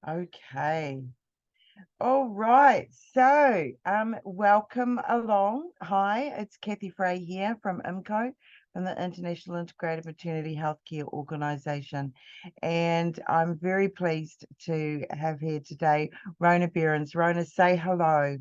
Okay. All right. Welcome along. Hi, it's Kathy Frey here from IMCO, from the International Integrated Maternity Healthcare Organization. And I'm very pleased to have here today Rhona Behrens. Rhona, say hello.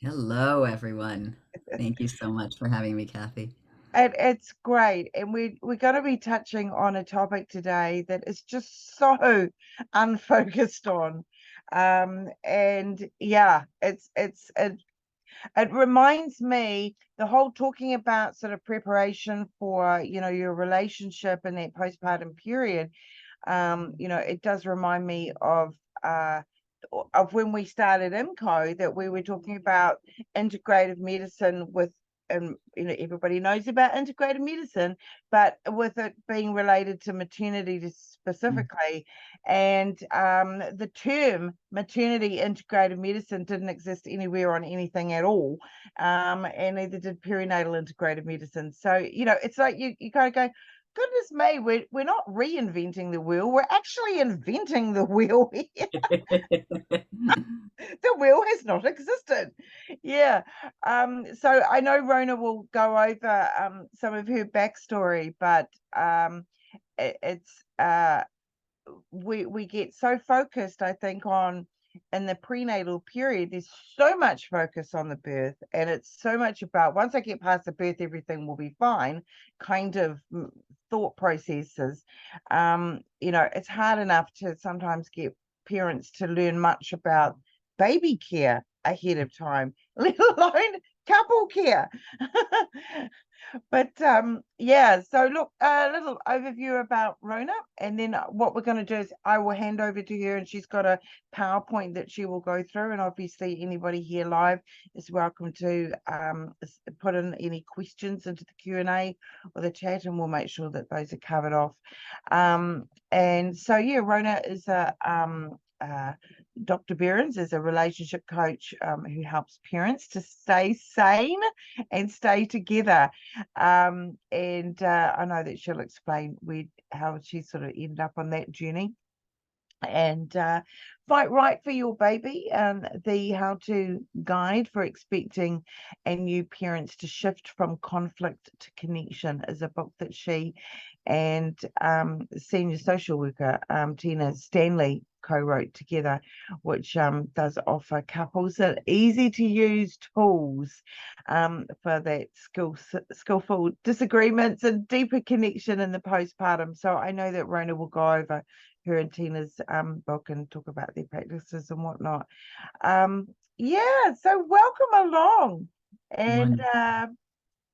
Hello, everyone. Thank you so much for having me, Kathy. It's great. And we're going to be touching on a topic today that is just so unfocused on. And yeah, it reminds me the whole talking about sort of preparation for, your relationship in that postpartum period. It does remind me of when we started IMCO, that we were talking about integrative medicine with, and everybody knows about integrative medicine, but with it being related to maternity specifically. And the term maternity integrative medicine didn't exist anywhere on anything at all. And neither did perinatal integrative medicine. So, it's like you kind of go, goodness me, we're not reinventing the wheel, we're actually inventing the wheel here. The wheel has not existed. Yeah. So I know Rhona will go over some of her backstory, but it's we get so focused, I think, on in the prenatal period. There's so much focus on the birth, and it's so much about once I get past the birth, everything will be fine. Kind of thought processes. It's hard enough to sometimes get parents to learn much about baby care ahead of time, let alone couple care. But yeah, so look, a little overview about Rhona, and then what we're going to do is I will hand over to her, and she's got a PowerPoint that she will go through. And obviously, anybody here live is welcome to put in any questions into the Q&A or the chat, and we'll make sure that those are covered off. And so, yeah, Rhona is Dr. Behrens is a relationship coach who helps parents to stay sane and stay together. And I know that she'll explain how she sort of ended up on that journey. And Fight Right for Your Baby, the how-to guide for expecting and new parents to shift from conflict to connection, is a book that she and senior social worker Tina Stanley co-wrote together, which does offer couples that easy to use tools for that skillful disagreements and deeper connection in the postpartum. So I know that Rhona will go over her and Tina's book and talk about their practices and whatnot. Yeah, so welcome along, and One.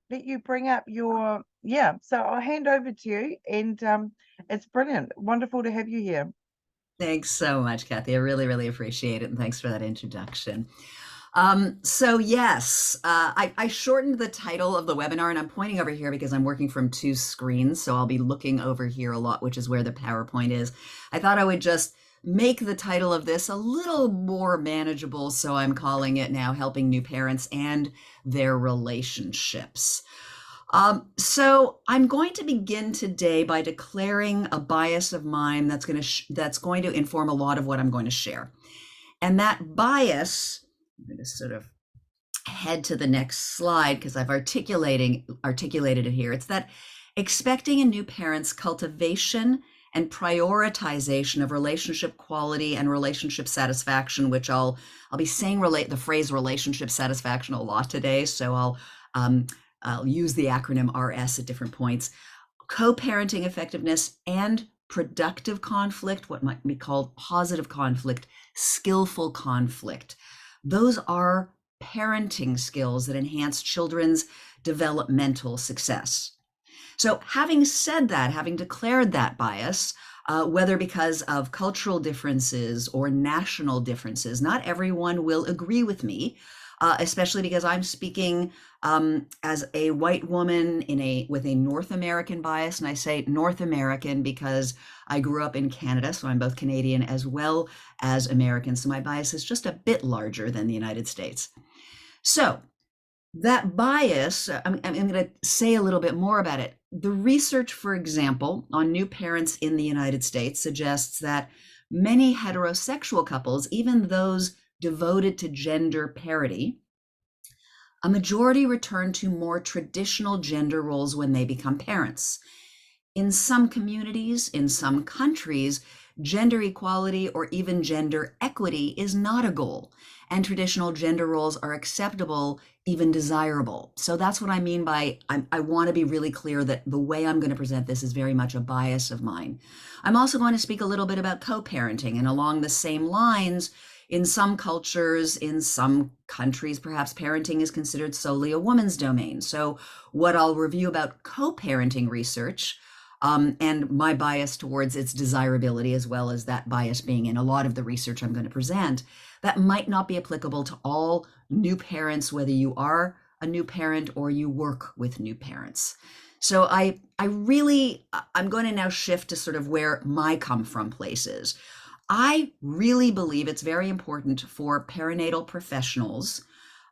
let you bring up your, yeah, so I'll hand over to you, and it's brilliant, wonderful to have you here. Thanks so much, Kathy. I really, really appreciate it. And thanks for that introduction. So yes, I shortened the title of the webinar, and I'm pointing over here because I'm working from two screens. So I'll be looking over here a lot, which is where the PowerPoint is. I thought I would just make the title of this a little more manageable. So I'm calling it now Helping New Parents and Their Relationships. So I'm going to begin today by declaring a bias of mine that's going to inform a lot of what I'm going to share. And that bias, I'm going to sort of head to the next slide because I've articulated it here. It's that expecting a new parent's cultivation and prioritization of relationship quality and relationship satisfaction, which I'll be saying the phrase relationship satisfaction a lot today. So I'll use the acronym RS at different points. Co-parenting effectiveness and productive conflict, what might be called positive conflict, skillful conflict. Those are parenting skills that enhance children's developmental success. So having said that, having declared that bias, whether because of cultural differences or national differences, not everyone will agree with me, especially because I'm speaking as a white woman with a North American bias. And I say North American because I grew up in Canada, so I'm both Canadian as well as American. So my bias is just a bit larger than the United States. So that bias, I'm going to say a little bit more about it. The research, for example, on new parents in the United States suggests that many heterosexual couples, even those devoted to gender parity, a majority return to more traditional gender roles when they become parents. In some communities, in some countries, gender equality or even gender equity is not a goal, and traditional gender roles are acceptable, even desirable. So that's what I mean by I want to be really clear that the way I'm going to present this is very much a bias of mine. I'm also going to speak a little bit about co-parenting, and along the same lines, in some cultures, in some countries, perhaps parenting is considered solely a woman's domain. So what I'll review about co-parenting research, and my bias towards its desirability, as well as that bias being in a lot of the research I'm going to present, that might not be applicable to all new parents, whether you are a new parent or you work with new parents. So I'm going to now shift to sort of where my come from place is. I really believe it's very important for perinatal professionals,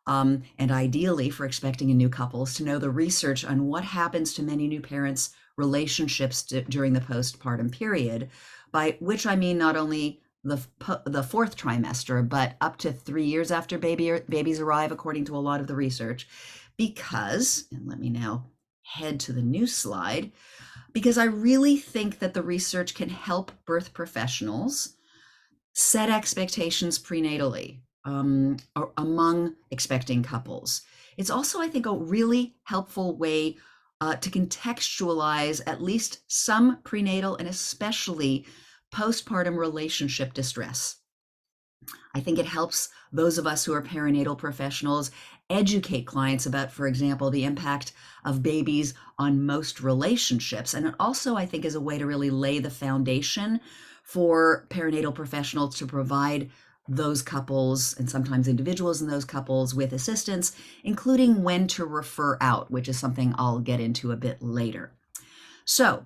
and ideally for expecting and new couples, to know the research on what happens to many new parents' relationships during the postpartum period, by which I mean not only the fourth trimester, but up to 3 years after babies arrive, according to a lot of the research. Because, and let me now head to the new slide, because I really think that the research can help birth professionals set expectations prenatally or among expecting couples. It's also, I think, a really helpful way to contextualize at least some prenatal and especially postpartum relationship distress. I think it helps those of us who are perinatal professionals educate clients about, for example, the impact of babies on most relationships. And it also, I think, is a way to really lay the foundation for perinatal professionals to provide those couples, and sometimes individuals in those couples, with assistance, including when to refer out, which is something I'll get into a bit later. So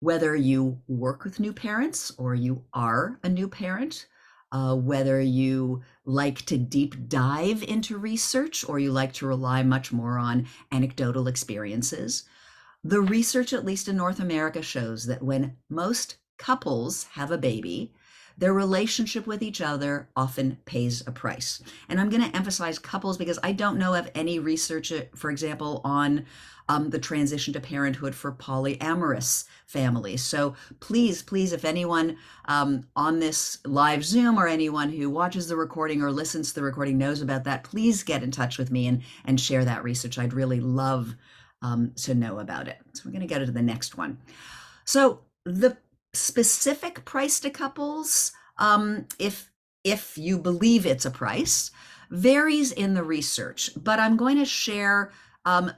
whether you work with new parents or you are a new parent, whether you like to deep dive into research or you like to rely much more on anecdotal experiences, the research, at least in North America, shows that when most couples have a baby, their relationship with each other often pays a price. And I'm going to emphasize couples because I don't know of any research, for example, on the transition to parenthood for polyamorous families. So please, if anyone on this live Zoom or anyone who watches the recording or listens to the recording knows about that, please get in touch with me and share that research. I'd really love to know about it. So we're going to go to the next one. So the specific price to couples, if you believe it's a price, varies in the research, but I'm going to share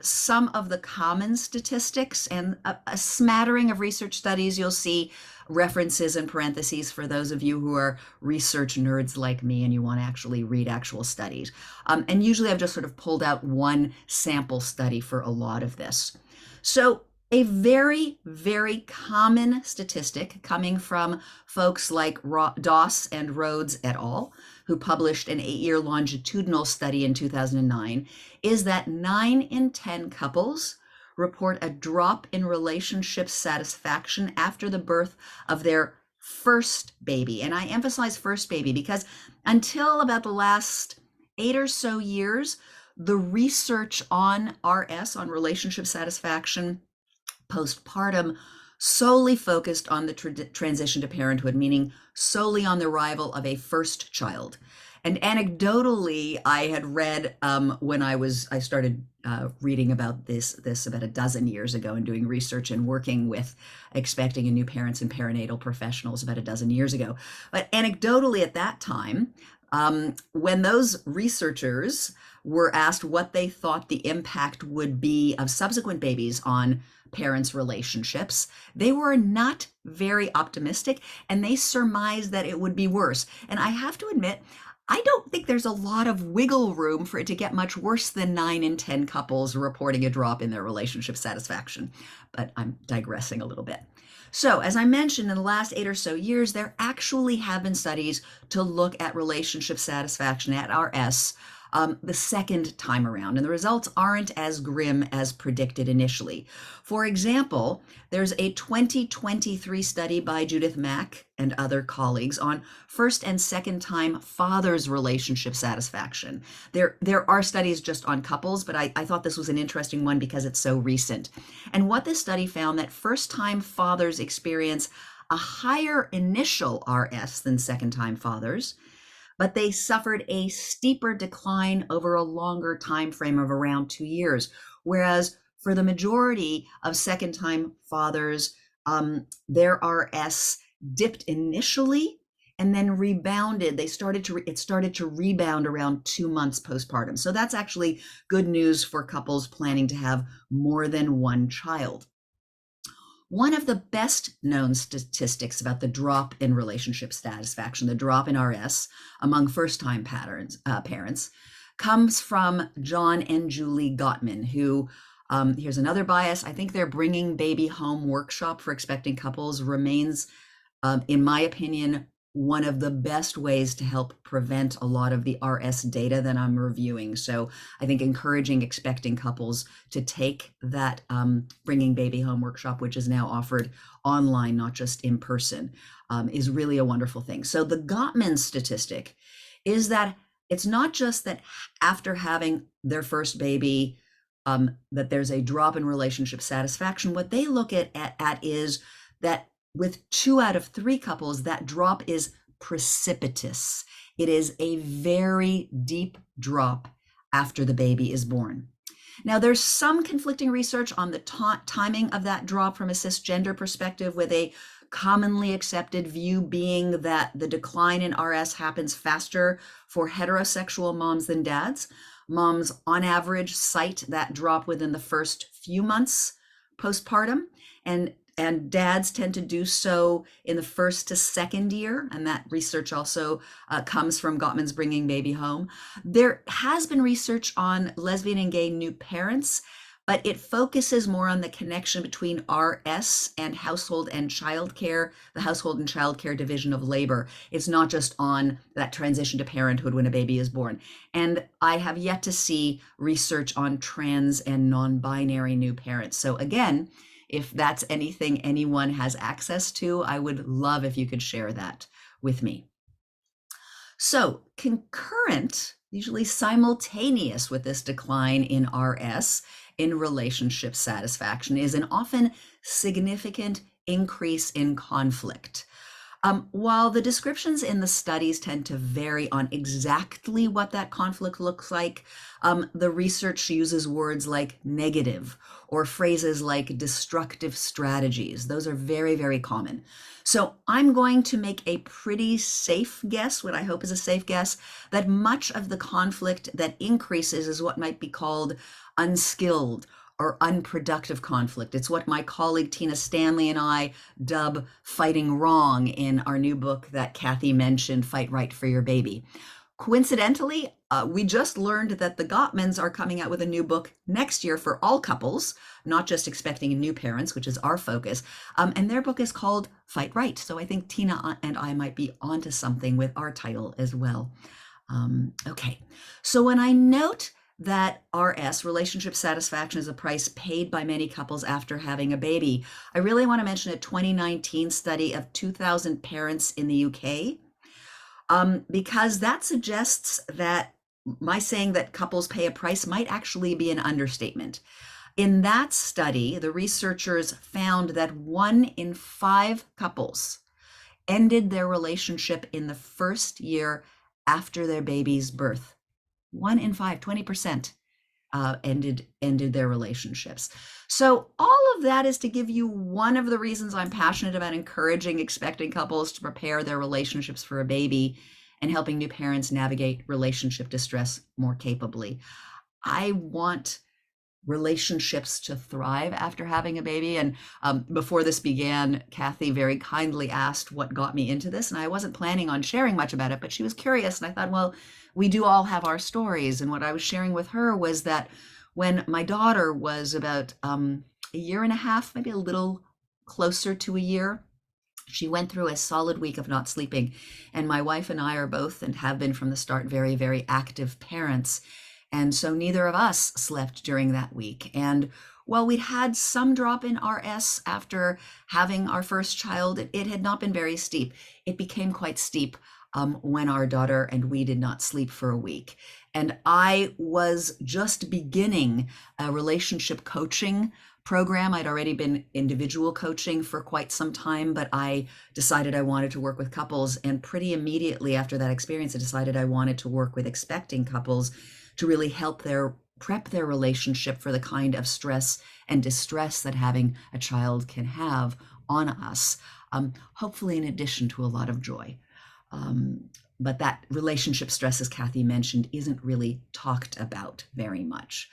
some of the common statistics and a smattering of research studies. You'll see references in parentheses for those of you who are research nerds like me and you want to actually read actual studies. And usually I've just sort of pulled out one sample study for a lot of this. So a very, very common statistic coming from folks like Doss and Rhodes et al., who published an 8-year longitudinal study in 2009, is that 9 in 10 couples report a drop in relationship satisfaction after the birth of their first baby. And I emphasize first baby because until about the last 8 or so years, the research on RS, on relationship satisfaction postpartum, solely focused on the transition to parenthood, meaning solely on the arrival of a first child. And anecdotally, I had read when I started reading about this about a dozen years ago and doing research and working with expecting and new parents and perinatal professionals about a dozen years ago. But anecdotally at that time, when those researchers were asked what they thought the impact would be of subsequent babies on parents' relationships, they were not very optimistic, and they surmised that it would be worse. And I have to admit, I don't think there's a lot of wiggle room for it to get much worse than 9 in 10 couples reporting a drop in their relationship satisfaction. But I'm digressing a little bit. So as I mentioned, in the last 8 or so years, there actually have been studies to look at relationship satisfaction at RS the second time around, and the results aren't as grim as predicted initially. For example, there's a 2023 study by Judith Mack and other colleagues on first and second time fathers' relationship satisfaction. There are studies just on couples, but I thought this was an interesting one because it's so recent. And what this study found that first time fathers experience a higher initial RS than second time fathers, but they suffered a steeper decline over a longer time frame of around 2 years. Whereas for the majority of second time fathers, their RS dipped initially and then rebounded. It started to rebound around 2 months postpartum. So that's actually good news for couples planning to have more than one child. One of the best known statistics about the drop in relationship satisfaction, the drop in RS among first-time parents, comes from John and Julie Gottman, who, here's another bias, I think their Bringing Baby Home workshop for expecting couples remains, in my opinion, one of the best ways to help prevent a lot of the RS data that I'm reviewing. So I think encouraging expecting couples to take that Bringing Baby Home workshop, which is now offered online, not just in person, is really a wonderful thing. So the Gottman statistic is that it's not just that after having their first baby, that there's a drop in relationship satisfaction. What they look at is that with 2 out of 3 couples, that drop is precipitous. It is a very deep drop after the baby is born. Now, there's some conflicting research on the timing of that drop from a cisgender perspective, with a commonly accepted view being that the decline in RS happens faster for heterosexual moms than dads. Moms, on average, cite that drop within the first few months postpartum, and dads tend to do so in the first to second year. And that research also comes from Gottman's Bringing Baby Home. There has been research on lesbian and gay new parents, but it focuses more on the connection between RS and household and childcare, the household and childcare division of labor. It's not just on that transition to parenthood when a baby is born. And I have yet to see research on trans and non-binary new parents. So again, if that's anything anyone has access to, I would love if you could share that with me. So concurrent, usually simultaneous with this decline in RS in relationship satisfaction, is an often significant increase in conflict. While the descriptions in the studies tend to vary on exactly what that conflict looks like, the research uses words like negative or phrases like destructive strategies. Those are very, very common. So I'm going to make a pretty safe guess, what I hope is a safe guess, that much of the conflict that increases is what might be called unskilled or unproductive conflict. It's what my colleague Tina Stanley and I dub fighting wrong in our new book that Kathy mentioned, Fight Right for Your Baby. Coincidentally, we just learned that the Gottmans are coming out with a new book next year for all couples, not just expecting new parents, which is our focus. And their book is called Fight Right. So I think Tina and I might be onto something with our title as well. Okay, so when I note that RS, relationship satisfaction, is a price paid by many couples after having a baby, I really want to mention a 2019 study of 2,000 parents in the UK, because that suggests that my saying that couples pay a price might actually be an understatement. In that study, the researchers found that 1 in 5 couples ended their relationship in the first year after their baby's birth. 1 in 5, 20%, ended their relationships. So all of that is to give you one of the reasons I'm passionate about encouraging expecting couples to prepare their relationships for a baby and helping new parents navigate relationship distress more capably. I want relationships to thrive after having a baby. And before this began, Kathy very kindly asked what got me into this. And I wasn't planning on sharing much about it, but she was curious. And I thought, well, we do all have our stories. And what I was sharing with her was that when my daughter was about a year and a half, maybe a little closer to a year, She went through a solid week of not sleeping. And my wife and I are both, and have been from the start, very, very active parents. And so neither of us slept during that week. And while we'd had some drop in RS after having our first child, it had not been very steep. It became quite steep when our daughter and we did not sleep for a week. And I was just beginning a relationship coaching program. I'd already been individual coaching for quite some time, but I decided I wanted to work with couples. And pretty immediately after that experience, I decided I wanted to work with expecting couples to really help prep their relationship for the kind of stress and distress that having a child can have on us, hopefully in addition to a lot of joy. But that relationship stress, as Kathy mentioned, isn't really talked about very much.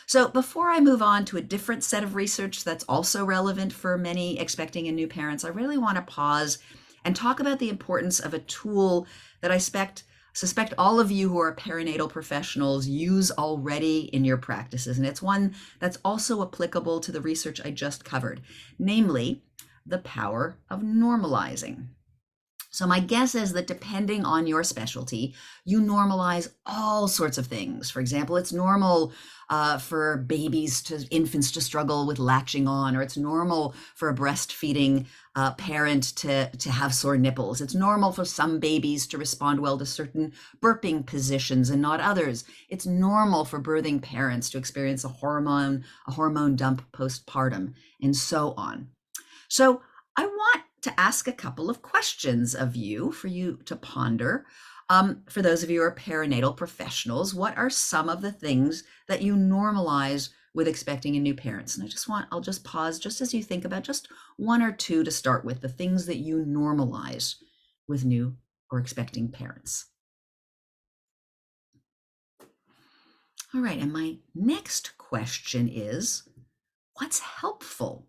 So before I move on to a different set of research that's also relevant for many expecting and new parents, I really want to pause and talk about the importance of a tool that I suspect all of you who are perinatal professionals use already in your practices. And it's one that's also applicable to the research I just covered, namely the power of normalizing. So my guess is that depending on your specialty, you normalize all sorts of things. For example, it's normal for infants to struggle with latching on, or it's normal for a breastfeeding parent to have sore nipples. It's normal for some babies to respond well to certain burping positions and not others. It's normal for birthing parents to experience a hormone dump postpartum, and so on. So I want to ask a couple of questions of you for you to ponder. For those of you who are perinatal professionals, what are some of the things that you normalize with expecting and new parents? And I'll just pause just as you think about just one or two to start with, the things that you normalize with new or expecting parents. All right, and my next question is, what's helpful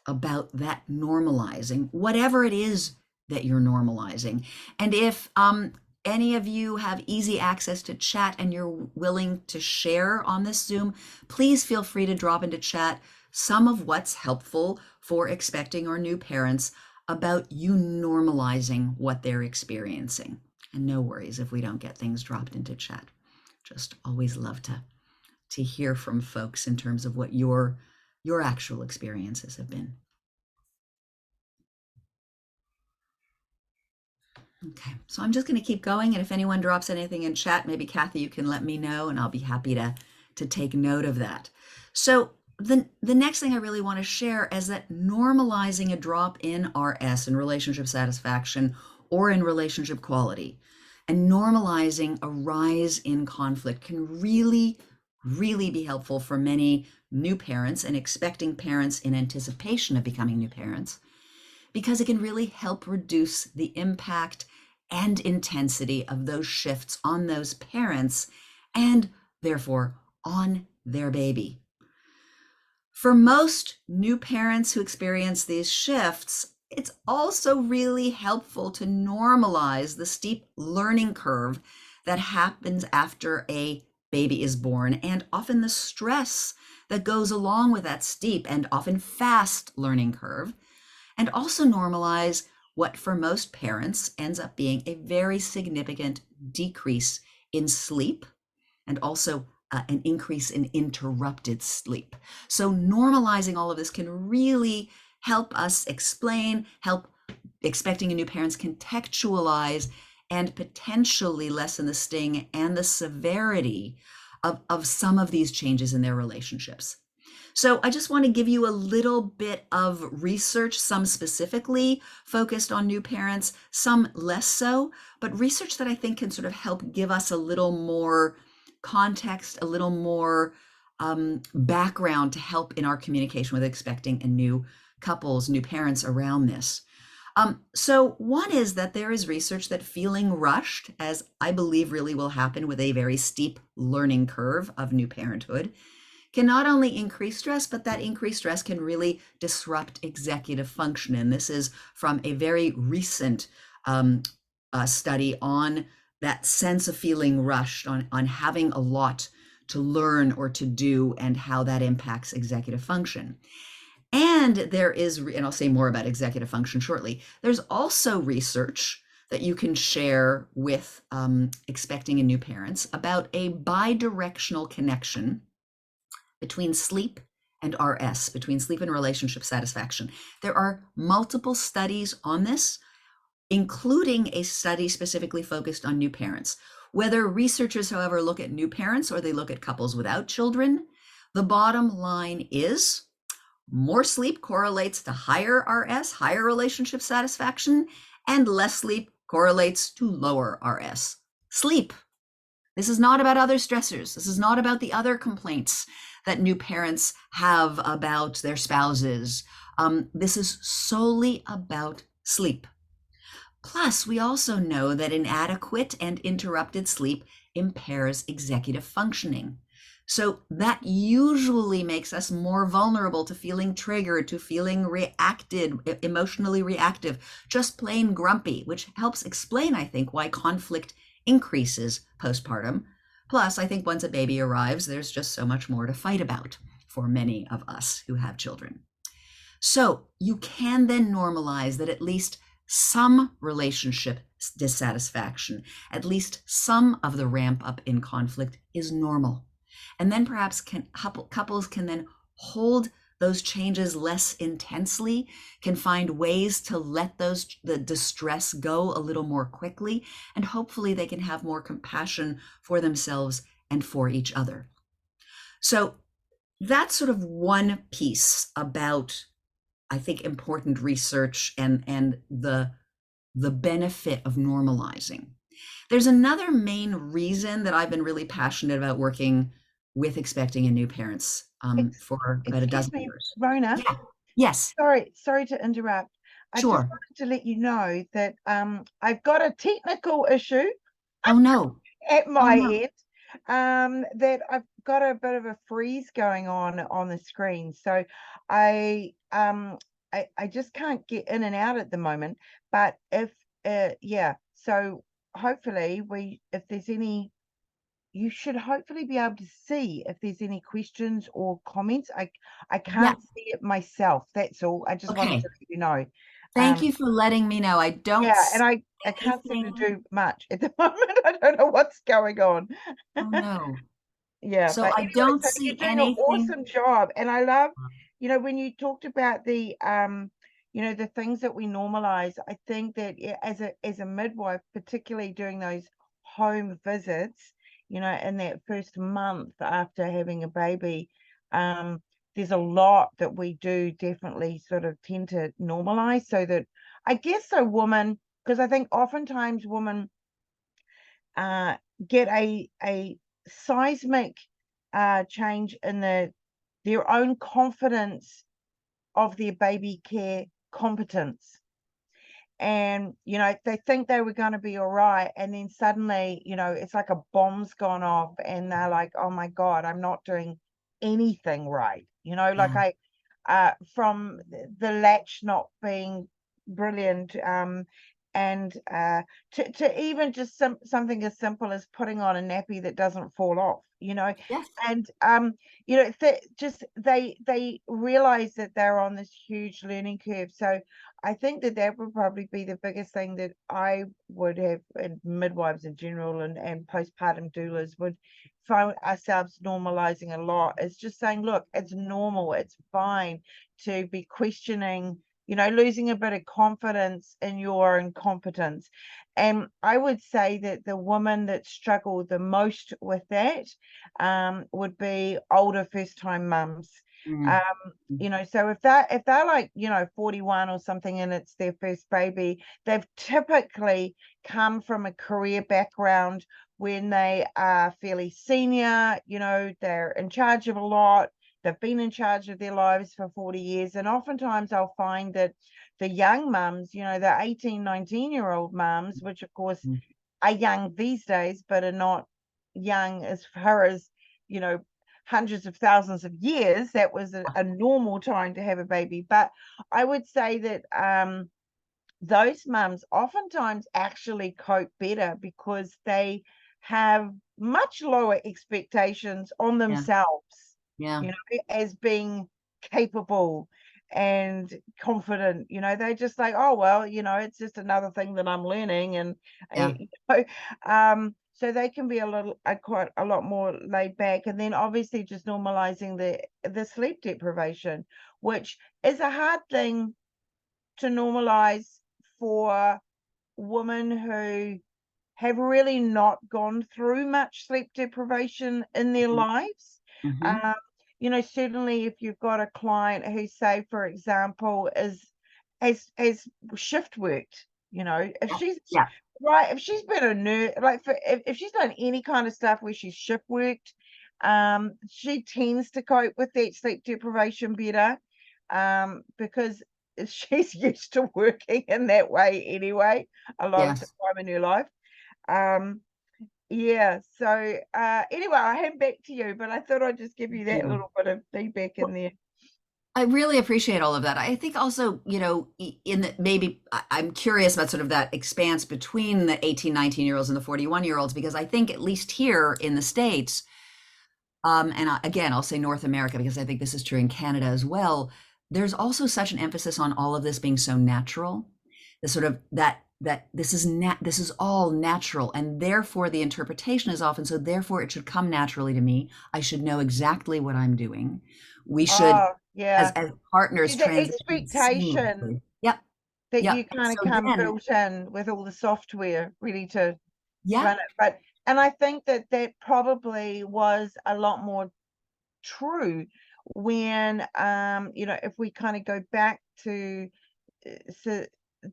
about that normalizing, whatever it is that you're normalizing? And if any of you have easy access to chat and you're willing to share on this Zoom, please feel free to drop into chat some of what's helpful for expecting or new parents about you normalizing what they're experiencing. And no worries if we don't get things dropped into chat. Just always love to hear from folks in terms of what your actual experiences have been. Okay, so I'm just going to keep going, and if anyone drops anything in chat, maybe Kathy, you can let me know, and I'll be happy to take note of that. So the next thing I really want to share is that normalizing a drop in RS, in relationship satisfaction or in relationship quality, and normalizing a rise in conflict can really, really be helpful for many new parents and expecting parents in anticipation of becoming new parents, because it can really help reduce the impact and intensity of those shifts on those parents and therefore on their baby. For most new parents who experience these shifts, it's also really helpful to normalize the steep learning curve that happens after a baby is born, and often the stress that goes along with that steep and often fast learning curve, and also normalize what for most parents ends up being a very significant decrease in sleep and also an increase in interrupted sleep. So normalizing all of this can really help us help expecting and new parents contextualize and potentially lessen the sting and the severity of some of these changes in their relationships. So I just want to give you a little bit of research, some specifically focused on new parents, some less so, but research that I think can sort of help give us a little more context, a little more background to help in our communication with expecting and new couples, new parents around this. So one is that there is research that feeling rushed, as I believe really will happen with a very steep learning curve of new parenthood, can not only increase stress, but that increased stress can really disrupt executive function. And this is from a very recent study on that sense of feeling rushed, on having a lot to learn or to do, and how that impacts executive function. And there is, and I'll say more about executive function shortly, there's also research that you can share with expecting and new parents about a bidirectional connection between sleep and RS, between sleep and relationship satisfaction. There are multiple studies on this, including a study specifically focused on new parents. Whether researchers, however, look at new parents or they look at couples without children, the bottom line is more sleep correlates to higher RS, higher relationship satisfaction, and less sleep correlates to lower RS. Sleep. This is not about other stressors. This is not about the other complaints that new parents have about their spouses. This is solely about sleep. Plus, we also know that inadequate and interrupted sleep impairs executive functioning. So that usually makes us more vulnerable to feeling triggered, to feeling reacted, emotionally reactive, just plain grumpy, which helps explain, I think, why conflict increases postpartum. Plus, I think once a baby arrives, there's just so much more to fight about for many of us who have children. So you can then normalize that at least some relationship dissatisfaction, at least some of the ramp up in conflict is normal. And then perhaps couples can then hold those changes less intensely, can find ways to let the distress go a little more quickly, and hopefully they can have more compassion for themselves and for each other. So that's sort of one piece about, I think, important research and the benefit of normalizing. There's another main reason that I've been really passionate about working with expecting and new parents for about a dozen years. Rhona. Yeah. Yes. Sorry to interrupt. I just Sure. wanted to let you know that I've got a technical issue Oh no. at Oh my no. end, that I've got a bit of a freeze going on the screen. So I just can't get in and out at the moment. But if yeah, so hopefully if there's any, you should hopefully be able to see if there's any questions or comments. I can't see it myself. That's all. I just wanted Okay. to let you know. Thank you for letting me know. I don't Yeah, and see I can't seem to anything. do much at the moment. I don't know what's going on. Oh no. Yeah, So but I anyway, don't so you're see doing an anything. awesome job. And I love, when you talked about the the things that we normalize. I think that as a midwife, particularly doing those home visits, in that first month after having a baby, there's a lot that we do definitely sort of tend to normalize, so that I guess so women, because I think oftentimes women uh, get a seismic change in their own confidence of their baby care competence. And they think they were going to be all right, and then suddenly it's like a bomb's gone off and they're like, oh my God, I'm not doing anything right. Like Yeah. from the latch not being brilliant, and to even just something as simple as putting on a nappy that doesn't fall off. Yes. And just they realize that they're on this huge learning curve. So I think that would probably be the biggest thing that I would have, and midwives in general, and postpartum doulas would find ourselves normalizing a lot. It's just saying, look, it's normal, it's fine to be questioning, losing a bit of confidence in your incompetence. And I would say that the women that struggle the most with that would be older first-time mums. Mm. Um, so if they're like 41 or something and it's their first baby, they've typically come from a career background when they are fairly senior. They're in charge of a lot. They've been in charge of their lives for 40 years. And oftentimes I'll find that the young mums, the 18, 19-year-old mums, which of course Mm. are young these days, but are not young as far as, hundreds of thousands of years. That was a normal time to have a baby. But I would say that those mums oftentimes actually cope better because they have much lower expectations on Yeah. themselves, Yeah. as being capable and confident. They're just like, oh well, it's just another thing that I'm learning. And Yeah. so they can be quite a lot more laid back. And then obviously just normalizing the sleep deprivation, which is a hard thing to normalize for women who have really not gone through much sleep deprivation in their lives. Mm-hmm. Um, certainly if you've got a client who, say, for example, has shift worked, if she's Yeah. right, if she's been a nurse, like if she's done any kind of stuff where she's shift worked, she tends to cope with that sleep deprivation better, because she's used to working in that way anyway, a lot of Yes. time in her life. Um, yeah, so anyway, I'll hand back to you, but I thought I'd just give you that Yeah. little bit of feedback in there. I really appreciate all of that. I think also, in that maybe I'm curious about sort of that expanse between the 18, 19-year-olds and the 41-year-olds, because I think at least here in the States, again, I'll say North America, because I think this is true in Canada as well. There's also such an emphasis on all of this being so natural, the sort of that this is all natural, and therefore the interpretation is often, so therefore it should come naturally to me. I should know exactly what I'm doing. We should, Oh, yeah. as partners, The transition expectation seamlessly. Yep, that yep. you kind of So come then, built in with all the software ready to yeah, run it. And I think that probably was a lot more true when, if we kind of go back to so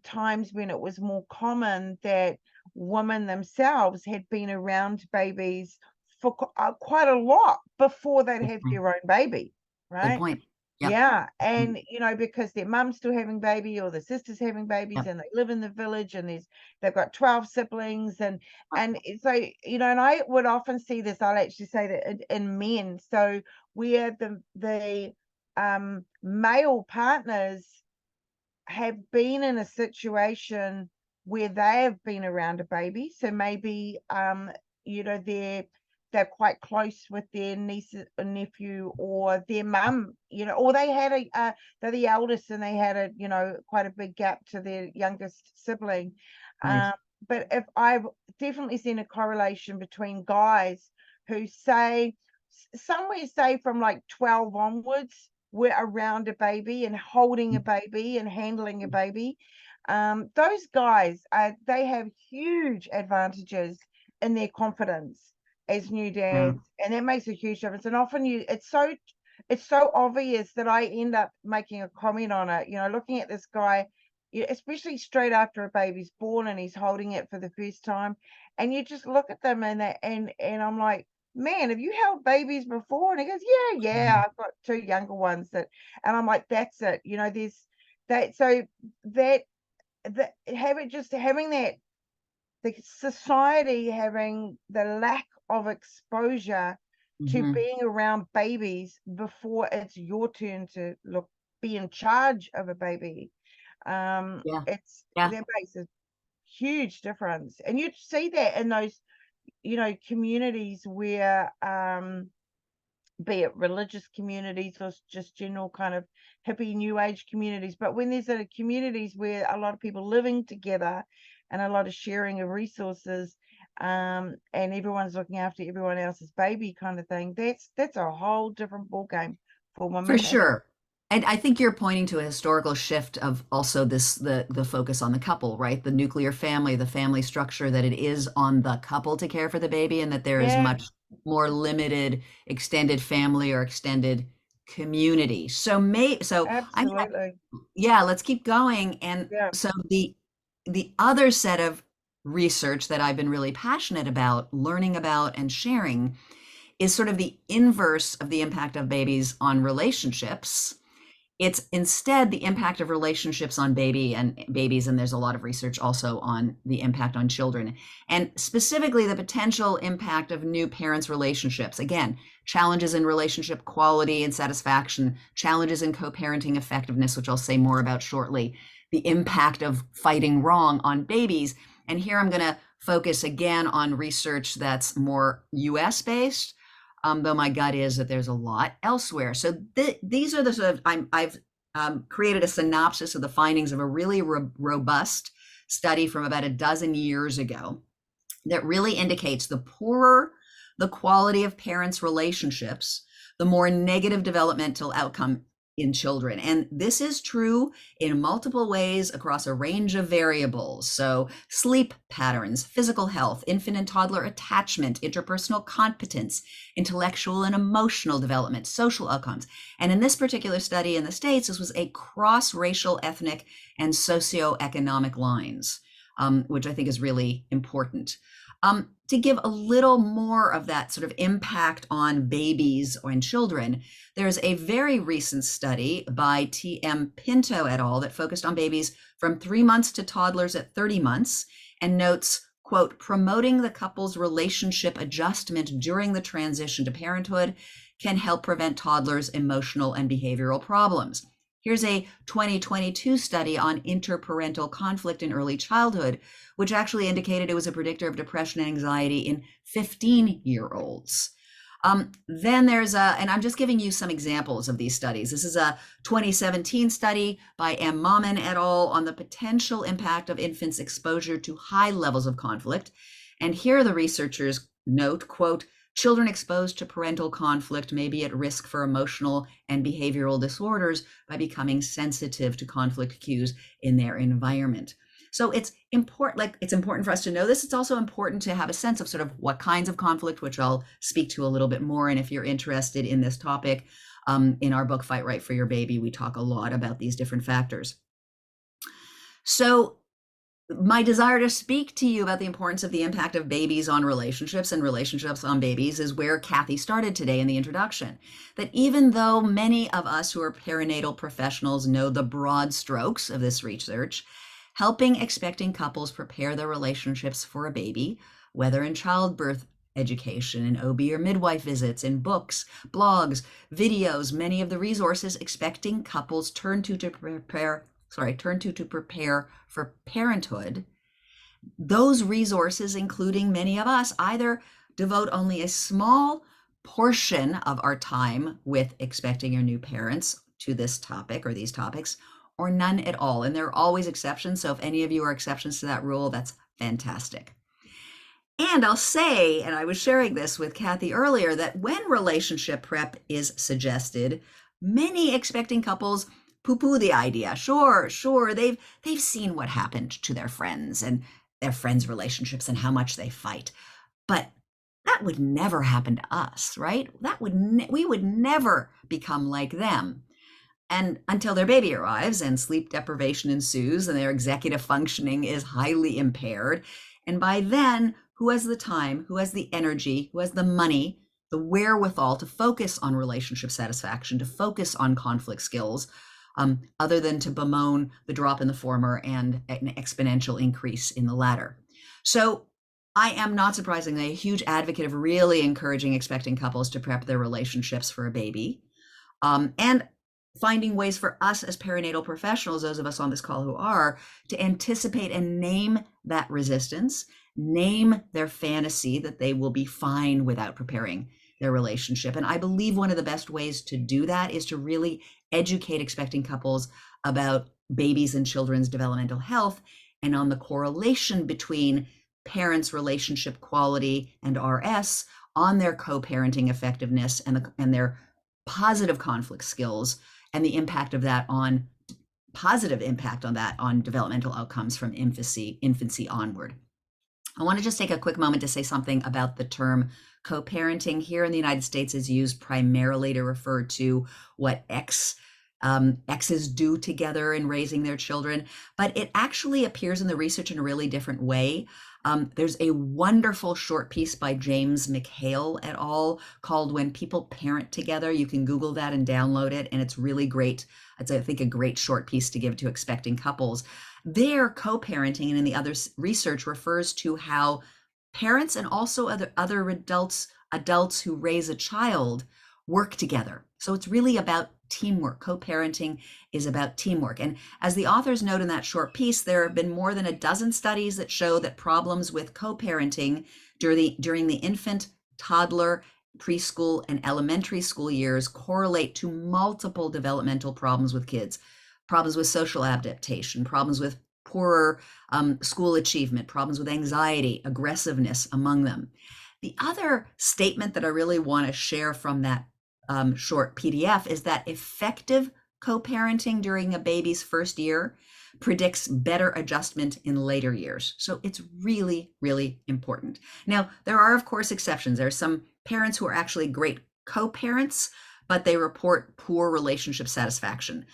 times when it was more common that women themselves had been around babies for quite a lot before they'd good have point. their own baby, Good right? point. Yep, Yeah, mm, and because their mum's still having baby or the sister's having babies, yep, and they live in the village, and they've got 12 siblings, and so and I would often see this. I'll actually say that in men, so where the male partners have been in a situation where they have been around a baby, so maybe they're quite close with their niece or nephew or their mum, or they had they're the eldest and they had quite a big gap to their youngest sibling. right. um but if I've definitely seen a correlation between guys who say somewhere, say from like 12 onwards, we're around a baby and holding a baby and handling a baby. Those guys, they have huge advantages in their confidence as new Yeah. dads, and that makes a huge difference. And often it's so obvious that I end up making a comment on it. Looking at this guy, especially straight after a baby's born and he's holding it for the first time, and you just look at them and I'm like, man, have you held babies before? And he goes, yeah, Mhm. I've got two younger ones and I'm like, that's it. There's that. So that having that, the society having the lack of exposure to Mhm. being around babies before it's your turn to be in charge of a baby. Yeah. Yeah. That makes a huge difference. And you see that in those, communities where, be it religious communities or just general kind of hippie new age communities, but when there's communities where a lot of people living together and a lot of sharing of resources, and everyone's looking after everyone else's baby kind of thing, that's a whole different ball game for For women. sure. And I think you're pointing to a historical shift of also the focus on the couple, right? The nuclear family, the family structure, that it is on the couple to care for the baby, and that there is Yeah, much more limited extended family or extended community. So I'm absolutely. yeah, let's keep going. And Yeah. so the other set of research that I've been really passionate about learning about and sharing is sort of the inverse of the impact of babies on relationships. It's instead the impact of relationships on babies, and there's a lot of research also on the impact on children, and specifically the potential impact of new parents' relationships. Again, challenges in relationship quality and satisfaction, challenges in co-parenting effectiveness, which I'll say more about shortly, the impact of fighting wrong on babies. And here I'm going to focus again on research that's more US based, though my gut is that there's a lot elsewhere. So these are the sort of I've created a synopsis of the findings of a really robust study from about a dozen years ago that really indicates the poorer the quality of parents' relationships, the more negative developmental outcome in children. And this is true in multiple ways across a range of variables. So sleep patterns, physical health, infant and toddler attachment, interpersonal competence, intellectual and emotional development, social outcomes. And in this particular study in the States, this was a cross-racial, ethnic, and socioeconomic lines, which I think is really important. To give a little more of that sort of impact on babies or in children, there's a very recent study by T.M. Pinto et al. That focused on babies from 3 months to toddlers at 30 months and notes, quote, promoting the couple's relationship adjustment during the transition to parenthood can help prevent toddlers' emotional and behavioral problems. Here's a 2022 study on interparental conflict in early childhood, which actually indicated it was a predictor of depression and anxiety in 15-year-olds. Then there's and I'm just giving you some examples of these studies. This is a 2017 study by M. Maman et al. On the potential impact of infants' exposure to high levels of conflict. And here the researchers note, quote, children exposed to parental conflict may be at risk for emotional and behavioral disorders by becoming sensitive to conflict cues in their environment. So it's important for us to know this. It's also important to have a sense of sort of what kinds of conflict, which I'll speak to a little bit more. And if you're interested in this topic, in our book, Fight Right for Your Baby, we talk a lot about these different factors. So my desire to speak to you about the importance of the impact of babies on relationships and relationships on babies is where Kathy started today in the introduction. That even though many of us who are perinatal professionals know the broad strokes of this research, helping expecting couples prepare their relationships for a baby, whether in childbirth education, in OB or midwife visits, in books, blogs, videos, many of the resources expecting couples turn to prepare for parenthood, those resources, including many of us, either devote only a small portion of our time with expecting your new parents to this topic or these topics, or none at all. And there are always exceptions. So if any of you are exceptions to that rule, that's fantastic. And I'll say, and I was sharing this with Kathy earlier, that when relationship prep is suggested, many expecting couples poo-poo the idea. Sure, they've seen what happened to their friends and their friends' relationships and how much they fight. But that would never happen to us, right? We would never become like them. And until their baby arrives and sleep deprivation ensues and their executive functioning is highly impaired. And by then, who has the time, who has the energy, who has the money, the wherewithal to focus on relationship satisfaction, to focus on conflict skills, other than to bemoan the drop in the former and an exponential increase in the latter. So I am not surprisingly a huge advocate of really encouraging expecting couples to prep their relationships for a baby, and finding ways for us as perinatal professionals, those of us on this call who are, to anticipate and name that resistance, name their fantasy that they will be fine without preparing their relationship. And I believe one of the best ways to do that is to really educate expecting couples about babies and children's developmental health and on the correlation between parents' relationship quality and RS on their co-parenting effectiveness and their positive conflict skills and the impact of that on positive impact on that on developmental outcomes from infancy onward. I want to just take a quick moment to say something about the term co-parenting. Here in the United States is used primarily to refer to what exes do together in raising their children, but it actually appears in the research in a really different way. There's a wonderful short piece by James McHale et al. Called When People Parent Together. You can Google that and download it, and it's really great. It's, I think, a great short piece to give to expecting couples. Their co-parenting and in the other research refers to how parents and also other adults who raise a child work together. So it's really about teamwork. Co-parenting is about teamwork. And as the authors note in that short piece, there have been more than a dozen studies that show that problems with co-parenting during the infant, toddler, preschool, and elementary school years correlate to multiple developmental problems with kids, problems with social adaptation, problems with poorer school achievement, problems with anxiety, aggressiveness among them. The other statement that I really want to share from that short PDF is that effective co-parenting during a baby's first year predicts better adjustment in later years. So it's really, really important. Now, there are, of course, exceptions. There are some parents who are actually great co-parents, but they report poor relationship satisfaction.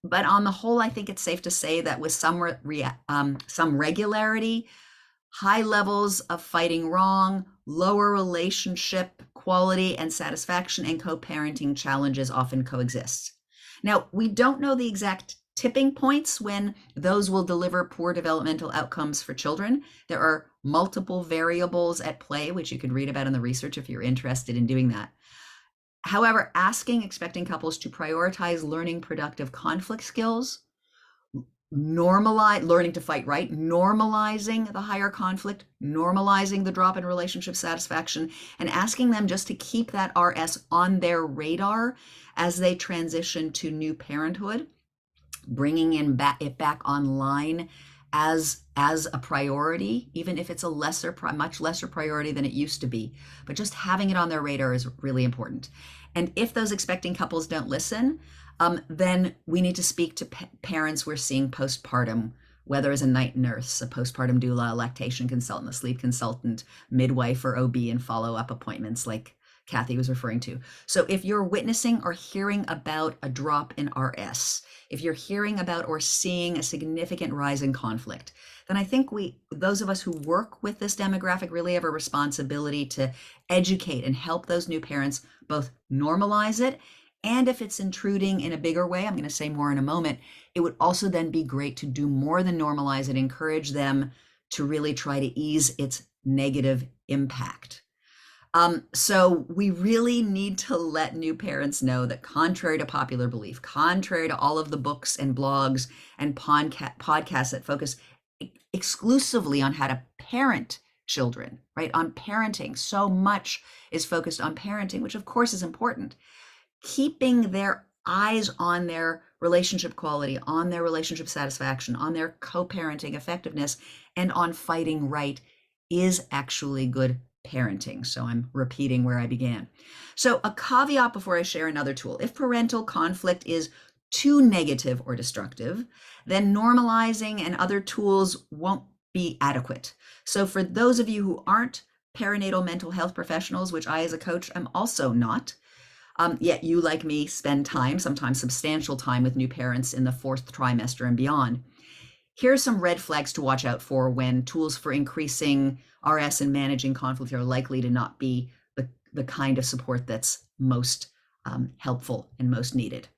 But on the whole, I think it's safe to say that with some regularity, high levels of fighting wrong, lower relationship quality and satisfaction, and co-parenting challenges often coexist. Now, we don't know the exact tipping points when those will deliver poor developmental outcomes for children. There are multiple variables at play, which you can read about in the research if you're interested in doing that. However, asking expecting couples to prioritize learning productive conflict skills, learning to fight right, normalizing the higher conflict, normalizing the drop in relationship satisfaction, and asking them just to keep that RS on their radar as they transition to new parenthood, bringing it back online as a priority, even if it's a much lesser priority than it used to be. But just having it on their radar is really important. And if those expecting couples don't listen, then we need to speak to parents we're seeing postpartum, whether as a night nurse, a postpartum doula, a lactation consultant, a sleep consultant, midwife, or OB in follow-up appointments like Kathy was referring to. So if you're witnessing or hearing about a drop in RS, if you're hearing about or seeing a significant rise in conflict, then I think those of us who work with this demographic really have a responsibility to educate and help those new parents both normalize it, and if it's intruding in a bigger way, I'm going to say more in a moment, it would also then be great to do more than normalize it, encourage them to really try to ease its negative impact. So we really need to let new parents know that contrary to popular belief, contrary to all of the books and blogs and podcasts that focus exclusively on how to parent children, right? On parenting. So much is focused on parenting, which of course is important. Keeping their eyes on their relationship quality, on their relationship satisfaction, on their co-parenting effectiveness, and on fighting right is actually good parenting. So I'm repeating where I began. So a caveat before I share another tool. If parental conflict is too negative or destructive, then normalizing and other tools won't be adequate. So for those of you who aren't perinatal mental health professionals, which I as a coach am also not, yet you, like me, spend time, sometimes substantial time, with new parents in the 4th trimester and beyond. Here are some red flags to watch out for when tools for increasing RS and managing conflict are likely to not be the kind of support that's most helpful and most needed.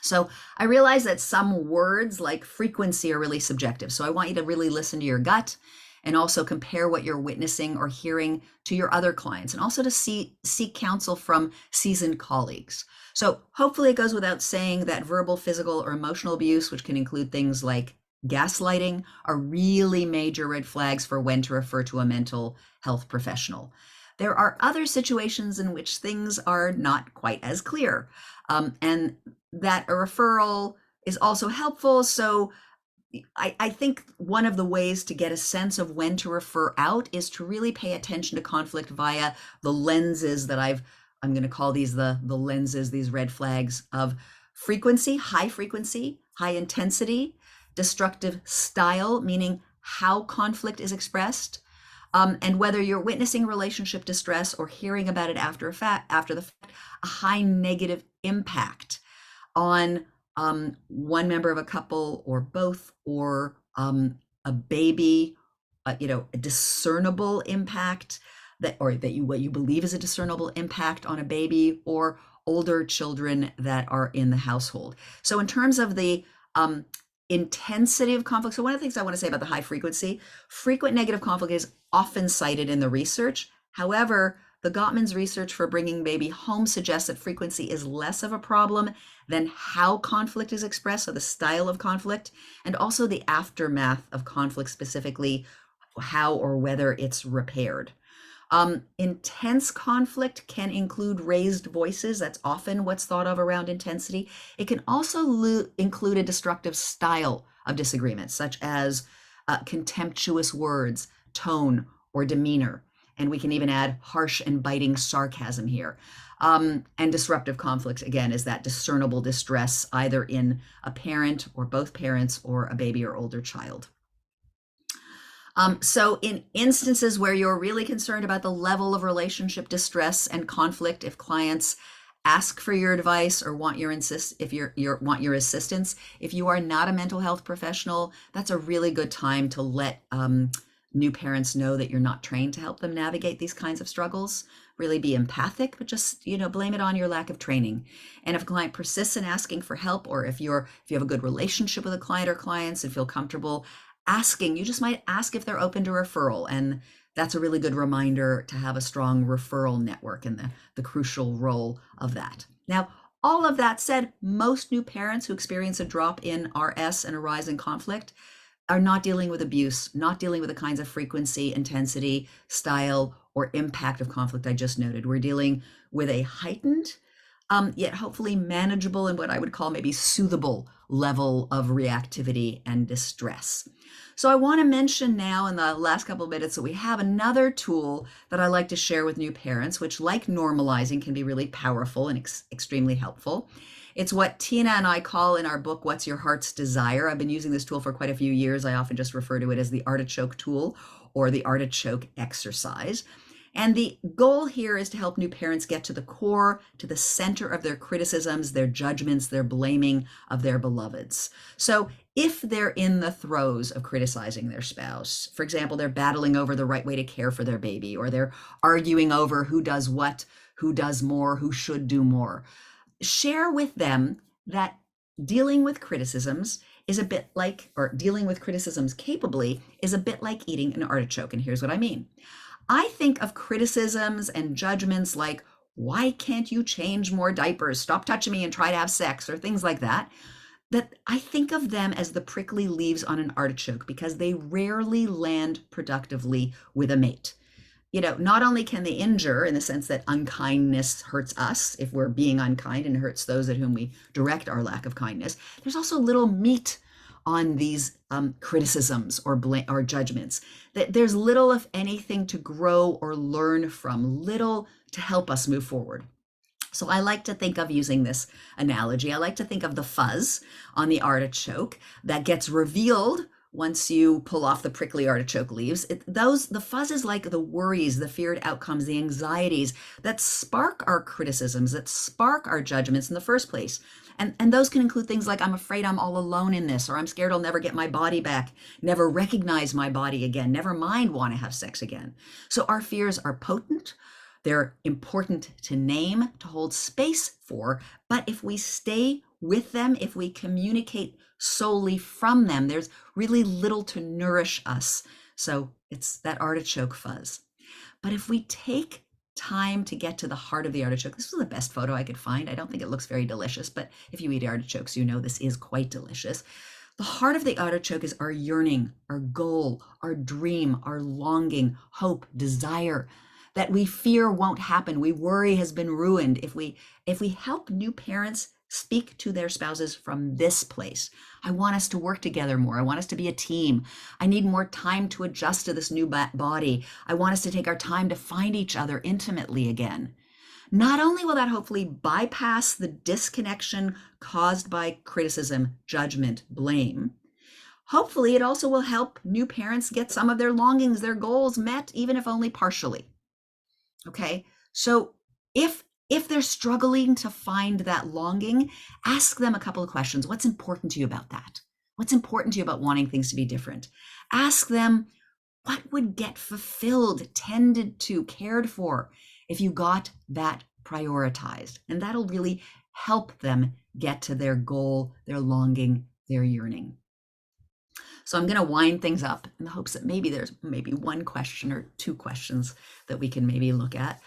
So I realize that some words like frequency are really subjective. So I want you to really listen to your gut and also compare what you're witnessing or hearing to your other clients, and also to seek counsel from seasoned colleagues. So hopefully it goes without saying that verbal, physical, or emotional abuse, which can include things like gaslighting, are really major red flags for when to refer to a mental health professional. There are other situations in which things are not quite as clear, and that a referral is also helpful. So I think one of the ways to get a sense of when to refer out is to really pay attention to conflict via the lenses that I'm going to call these the lenses, these red flags of frequency, high intensity, destructive style, meaning how conflict is expressed, and whether you're witnessing relationship distress or hearing about it after the fact, a high negative impact on one member of a couple or both, or a baby, a discernible impact what you believe is a discernible impact on a baby, or older children that are in the household. So in terms of the intensity of conflict, so one of the things I want to say about the high frequency, frequent negative conflict is often cited in the research. However, the Gottman's research for bringing baby home suggests that frequency is less of a problem than how conflict is expressed, so the style of conflict, and also the aftermath of conflict, specifically how or whether it's repaired. Intense conflict can include raised voices. That's often what's thought of around intensity. It can also include a destructive style of disagreement, such as contemptuous words, tone, or demeanor. And we can even add harsh and biting sarcasm here. And disruptive conflict, again, is that discernible distress either in a parent or both parents or a baby or older child. So in instances where you're really concerned about the level of relationship distress and conflict, if clients ask for your advice or want your assistance, if you are not a mental health professional, that's a really good time to let new parents know that you're not trained to help them navigate these kinds of struggles. Really be empathic, but just, blame it on your lack of training. And if a client persists in asking for help, or if you have a good relationship with a client or clients and feel comfortable asking, you just might ask if they're open to referral. And that's a really good reminder to have a strong referral network and the crucial role of that. Now, all of that said, most new parents who experience a drop in RS and a rise in conflict are not dealing with abuse, not dealing with the kinds of frequency, intensity, style, or impact of conflict I just noted. We're dealing with a heightened, yet hopefully manageable and what I would call maybe soothable level of reactivity and distress. So I want to mention now in the last couple of minutes that we have another tool that I like to share with new parents, which, like normalizing, can be really powerful and extremely helpful. It's what Tina and I call in our book, What's Your Heart's Desire? I've been using this tool for quite a few years. I often just refer to it as the artichoke tool or the artichoke exercise. And the goal here is to help new parents get to the core, to the center of their criticisms, their judgments, their blaming of their beloveds. So if they're in the throes of criticizing their spouse, for example, they're battling over the right way to care for their baby, or they're arguing over who does what, who does more, who should do more, share with them that dealing with criticisms is a bit like, or dealing with criticisms capably is a bit like eating an artichoke. And here's what I mean. I think of criticisms and judgments like, why can't you change more diapers? Stop touching me and try to have sex, or things like that. That I think of them as the prickly leaves on an artichoke because they rarely land productively with a mate. Not only can they injure in the sense that unkindness hurts us if we're being unkind and hurts those at whom we direct our lack of kindness, there's also little meat on these criticisms or judgments. That there's little, if anything, to grow or learn from, little to help us move forward. So I like to think of using this analogy. I like to think of the fuzz on the artichoke that gets revealed once you pull off the prickly artichoke leaves. The fuzz is like the worries, the feared outcomes, the anxieties that spark our criticisms, that spark our judgments in the first place. And those can include things like, I'm afraid I'm all alone in this, or I'm scared I'll never get my body back, never recognize my body again, never mind want to have sex again. So our fears are potent. They're important to name, to hold space for. But if we stay with them, if we communicate solely from them, there's really little to nourish us. So it's that artichoke fuzz. But if we take time to get to the heart of the artichoke, this was the best photo I could find. I don't think it looks very delicious, but if you eat artichokes, you know this is quite delicious. The heart of the artichoke is our yearning, our goal, our dream, our longing, hope, desire that we fear won't happen. We worry has been ruined. If we help new parents speak to their spouses from this place, I want us to work together more. I want us to be a team. I need more time to adjust to this new body. I want us to take our time to find each other intimately again. Not only will that hopefully bypass the disconnection caused by criticism, judgment, blame, hopefully it also will help new parents get some of their longings, their goals met, even if only partially. Okay, so if they're struggling to find that longing, ask them a couple of questions. What's important to you about that? What's important to you about wanting things to be different? Ask them what would get fulfilled, tended to, cared for if you got that prioritized. And that'll really help them get to their goal, their longing, their yearning. So I'm going to wind things up in the hopes that maybe there's one question or two questions that we can maybe look at.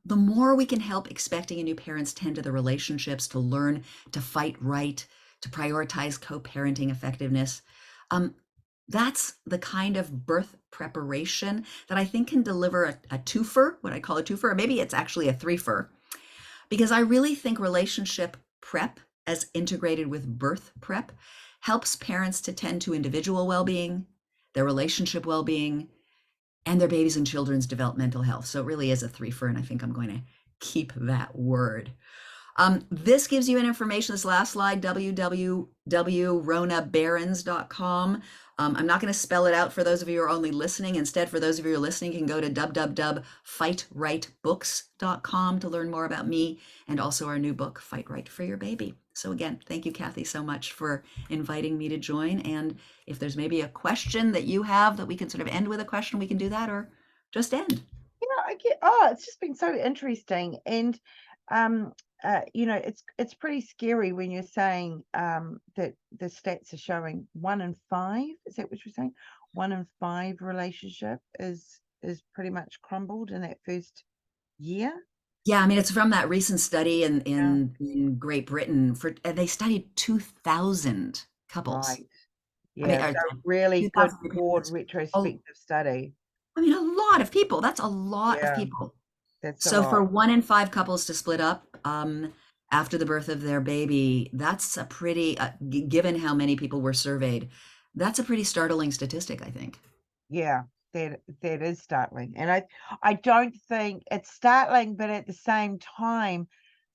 The more we can help expecting and new parents tend to the relationships, to learn to fight right, to prioritize co-parenting effectiveness, That's the kind of birth preparation that I think can deliver a twofer, what I call a twofer, or maybe it's actually a threefer, because I really think relationship prep as integrated with birth prep helps parents to tend to individual well-being, their relationship well-being, and their babies and children's developmental health. So it really is a threefer, and I think I'm going to keep that word. This gives you an information, this last slide, www.rhonabarons.com. I'm not going to spell it out for those of you who are only listening. Instead, for those of you who are listening, you can go to www.fightrightbooks.com to learn more about me and also our new book, Fight Right for Your Baby. So again, thank you, Kathy, so much for inviting me to join. And if there's maybe a question that you have that we can sort of end with a question, we can do that, or just end. Yeah, I get. Oh, it's just been so interesting, and um, it's pretty scary when you're saying that the stats are showing 1 in 5. Is that what you're saying? 1 in 5 relationship is pretty much crumbled in that first year. Yeah, I mean, it's from that recent study Yeah, in Great Britain and they studied 2,000 couples. right. I mean, Yeah, so really good 2,000 people. broad Oh, retrospective study. I mean, a lot of people. That's a lot of Yeah, people. that's a So lot. for 1 in 5 couples to split up after the birth of their baby, that's a pretty, given how many people were surveyed, that's a pretty startling statistic, I think. Yeah, that is startling. And I don't think it's startling, but at the same time,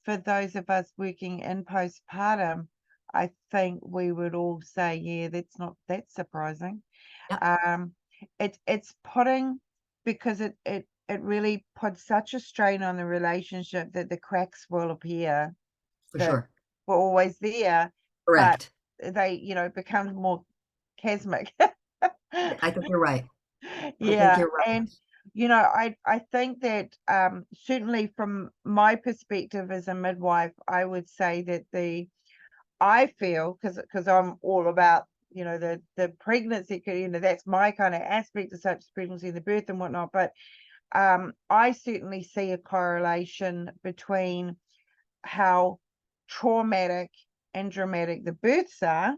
for those of us working in postpartum, I think we would all say, yeah, that's not that surprising. Yep, Um, it's putting because it really puts such a strain on the relationship that the cracks will appear for that sure. were always there, but Correct. they, become more chasmic. I think you're right. I think Yeah, you're right. and I think that certainly from my perspective as a midwife, I would say that I feel because I'm all about the pregnancy, that's my kind of aspect of such pregnancy and the birth and whatnot. But I certainly see a correlation between how traumatic and dramatic the births are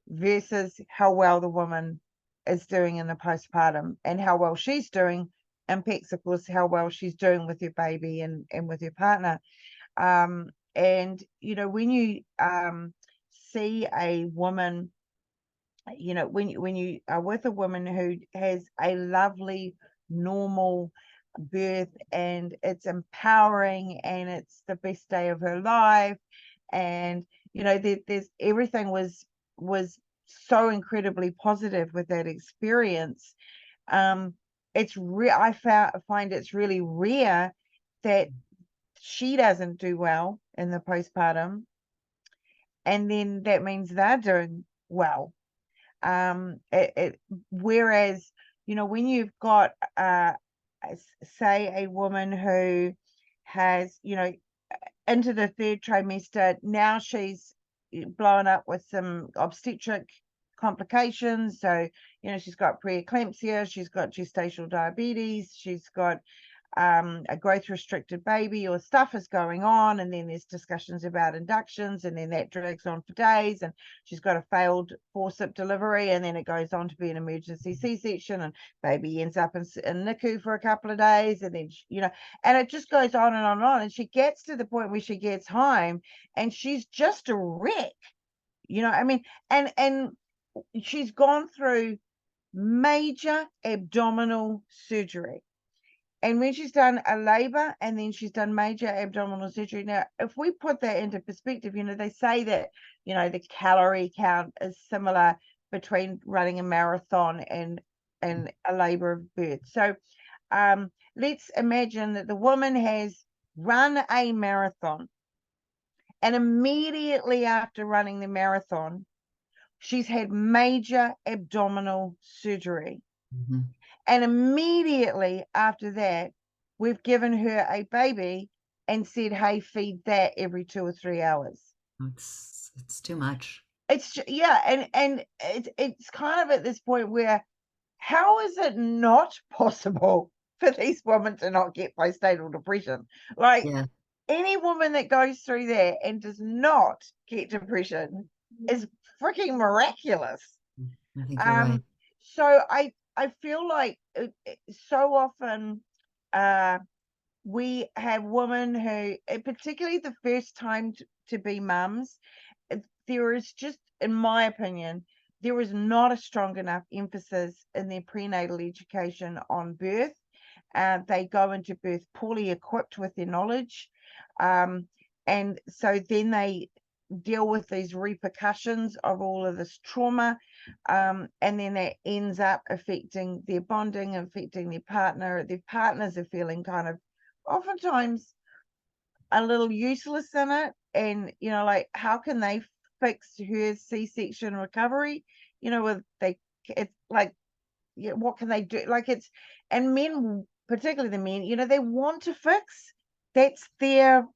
versus how well the woman is doing in the postpartum, and how well she's doing impacts, of course, how well she's doing with your baby and with your partner. And when you see a woman, when you are with a woman who has a lovely normal birth and it's empowering and it's the best day of her life, and there's everything was so incredibly positive with that experience. It's find it's really rare that she doesn't do well in the postpartum, and then that means they're doing well. Whereas when you've got say a woman who has into the third trimester, now she's blown up with some obstetric complications. So she's got preeclampsia, she's got gestational diabetes, she's got a growth restricted baby, or stuff is going on, and then there's discussions about inductions, and then that drags on for days, and she's got a failed forceps delivery, and then it goes on to be an emergency C-section, and baby ends up in NICU for a couple of days, and then and it just goes on and on and on, and she gets to the point where she gets home and she's just a wreck. I mean, and she's gone through major abdominal surgery, and when she's done a labor and then she's done major abdominal surgery. Now, if we put that into perspective, they say that, the calorie count is similar between running a marathon and a labor of birth. So let's imagine that the woman has run a marathon, and immediately after running the marathon, she's had major abdominal surgery. Mhm. And immediately after that, we've given her a baby and said, hey, feed that every 2 or 3 hours. It's too much. Yeah, and it's kind of at this point where, how is it not possible for these women to not get postnatal depression? Like, Yeah, any woman that goes through that and does not get depression is freaking miraculous. I think you're Um, right. So I feel like so often we have women who, particularly the first time to be mums, there is just, in my opinion, there is not a strong enough emphasis in their prenatal education on birth. They go into birth poorly equipped with their knowledge. Um, and so then they deal with these repercussions of all of this trauma. And then that ends up affecting their bonding, affecting their partner. Their partners are feeling kind of oftentimes a little useless in it. And, like, how can they fix her C-section recovery? With it's like, yeah, what can they do? Like, and men, particularly the men, they want to fix. That's their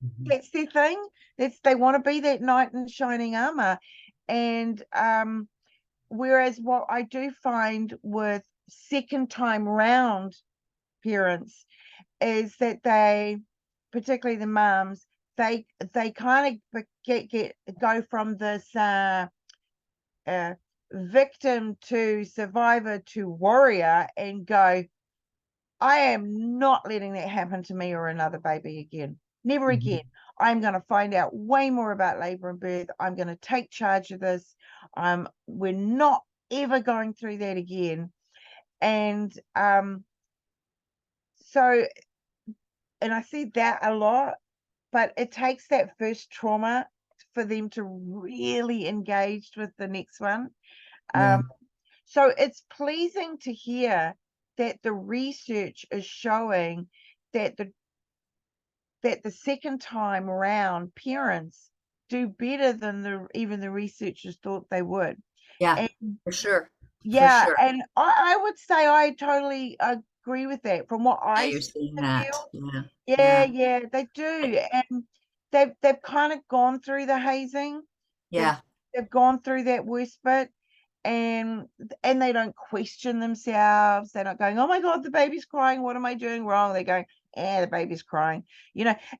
Mhm. that's their thing. They want to be that knight in shining armor. And whereas what I do find with second time round parents is that they, particularly the mums, they kind of go from this uh, victim to survivor to warrior, and go, I am not letting that happen to me or another baby again. Never Mhm. again. I'm going to find out way more about labor and birth. I'm going to take charge of this. We're not ever going through that again. And so, and I see that a lot, but it takes that first trauma for them to really engage with the next one. Yeah. Um, so it's pleasing to hear that the research is showing that the second time around parents do better than even the researchers thought they would. Yeah, And for sure. For yeah, sure. and I would say I totally agree with that from what Yeah, I you're see seeing in the that. field. Yeah. Yeah, Yeah. yeah, they do. And they've kind of gone through the hazing. They've Yeah. they've gone through that worst bit, and they don't question themselves. They're not going, "Oh my God, the baby's crying. What am I doing wrong?" They're going, the baby's crying,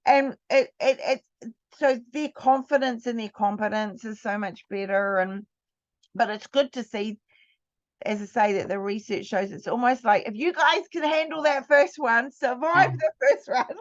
and so their confidence and their competence is so much better. And but it's good to see, as I say, that the research shows it's almost like, if you guys can handle that first one, survive Yeah. the first one,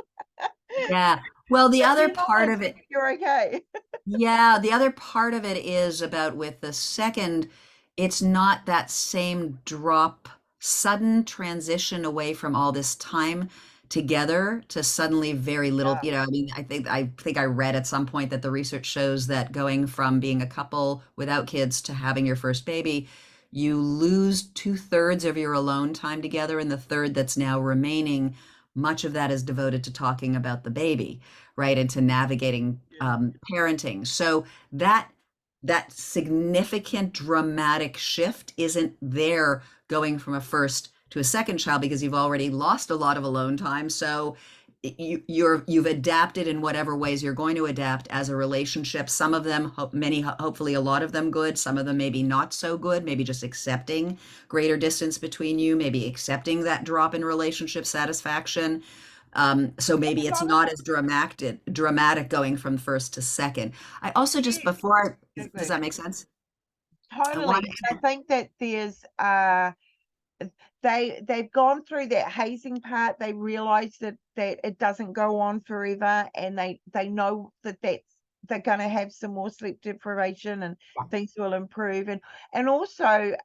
Yeah. Well, the other then part almost of it, you're okay. yeah, the other part of it is about with the second, it's not that same drop, sudden transition away from all this time together to suddenly very little, Yeah, I mean, I think I read at some point that the research shows that going from being a couple without kids to having your first baby, you lose two-thirds of your alone time together, and the third that's now remaining, much of that is devoted to talking about the baby, right, and to navigating yeah. parenting. So that significant dramatic shift isn't there going from a first to a second child because you've already lost a lot of alone time. So you've adapted in whatever ways you're going to adapt as a relationship. Some of them, many, hopefully a lot of them good. Some of them maybe not so good. Maybe just accepting greater distance between you. Maybe accepting that drop in relationship satisfaction. So maybe it's not Totally. as dramatic going from first to second. I also just Yes, before, does exactly. that make sense? I Totally. wanted And I to, think that there's they've gone through that hazing part. They realize that it doesn't go on forever, and they know that they're going to have some more sleep deprivation, and things will improve. And also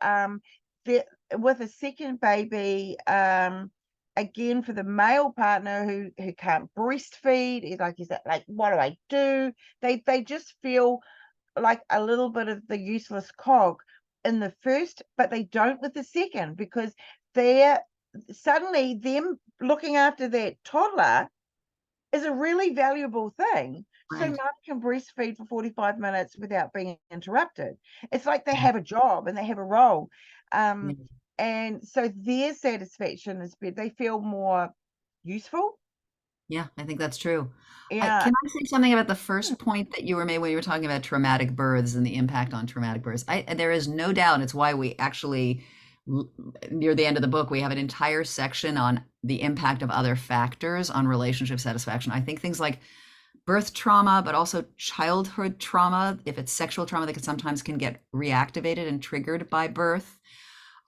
the with a second baby, again, for the male partner who can't breastfeed, is like, is that, like, what do I do? They just feel like a little bit of the useless cog in the first, but they don't with the second, because they're suddenly, them looking after that toddler is a really valuable thing. So right. mom can breastfeed for 45 minutes without being interrupted. It's like they have a job and they have a role. Yeah. And so their satisfaction is better. They feel more useful. Yeah, I think that's true. Yeah. Can I say something about the Hmm. first point that you were made when you were talking about traumatic births and the impact on traumatic births? There is no doubt. It's why we actually, near the end of the book, we have an entire section on the impact of other factors on relationship satisfaction. I think things like birth trauma, but also childhood trauma, if it's sexual trauma, that can sometimes get reactivated and triggered by birth.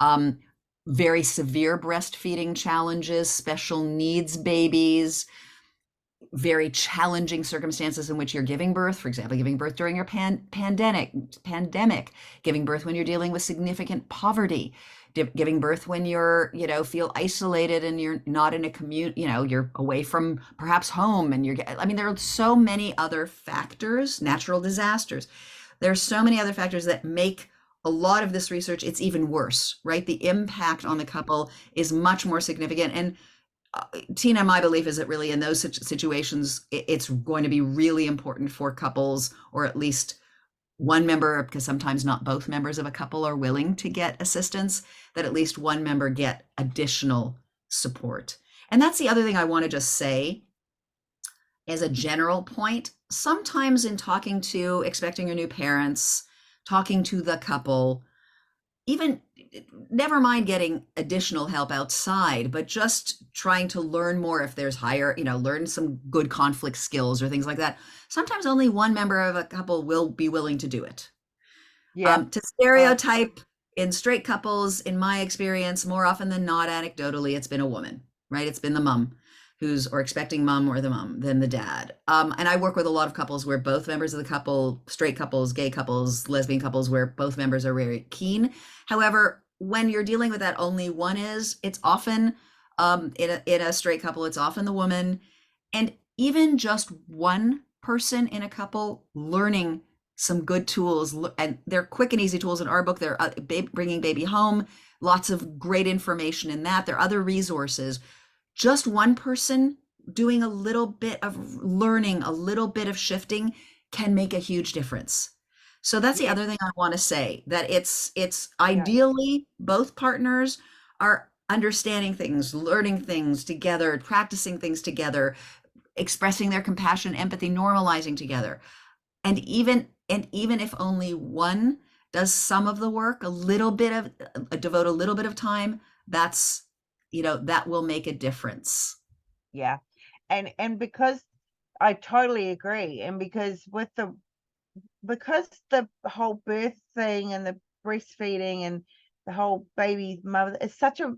um, very severe breastfeeding challenges, special needs babies, very challenging circumstances in which you're giving birth, for example, giving birth during your pandemic, giving birth when you're dealing with significant poverty, giving birth when you're, feel isolated and you're not in a community, you're away from perhaps home and I mean, there are so many other factors, natural disasters. There are so many other factors that make a lot of this research, it's even worse, right? The impact on the couple is much more significant. And Tina, my belief is that really in those situations, it's going to be really important for couples, or at least one member, because sometimes not both members of a couple are willing to get assistance, that at least one member get additional support. And that's the other thing I want to just say as a general point. Sometimes in talking to expecting or new parents, talking to the couple, even never mind getting additional help outside, but just trying to learn more if there's higher, learn some good conflict skills or things like that. Sometimes only one member of a couple will be willing to do it. Yeah. To stereotype in straight couples, in my experience, more often than not, anecdotally, it's been a woman, right? It's been the mom or expecting mom or the mom than the dad. And I work with a lot of couples where both members of the couple, straight couples, gay couples, lesbian couples, where both members are very keen. However, when you're dealing with that, only one is, it's often in a straight couple, it's often the woman. And even just one person in a couple learning some good tools, and they're quick and easy tools in our book. They're bringing baby home, lots of great information in that. There are other resources. Just one person doing a little bit of learning, a little bit of shifting can make a huge difference. So that's the other thing I want to say, that it's ideally both partners are understanding things, learning things together, practicing things together, expressing their compassion, empathy, normalizing together. And even if only one does some of the work, devote a little bit of time, that will make a difference. Yeah. And because I totally agree, and because the whole birth thing and the breastfeeding and the whole baby mother is such a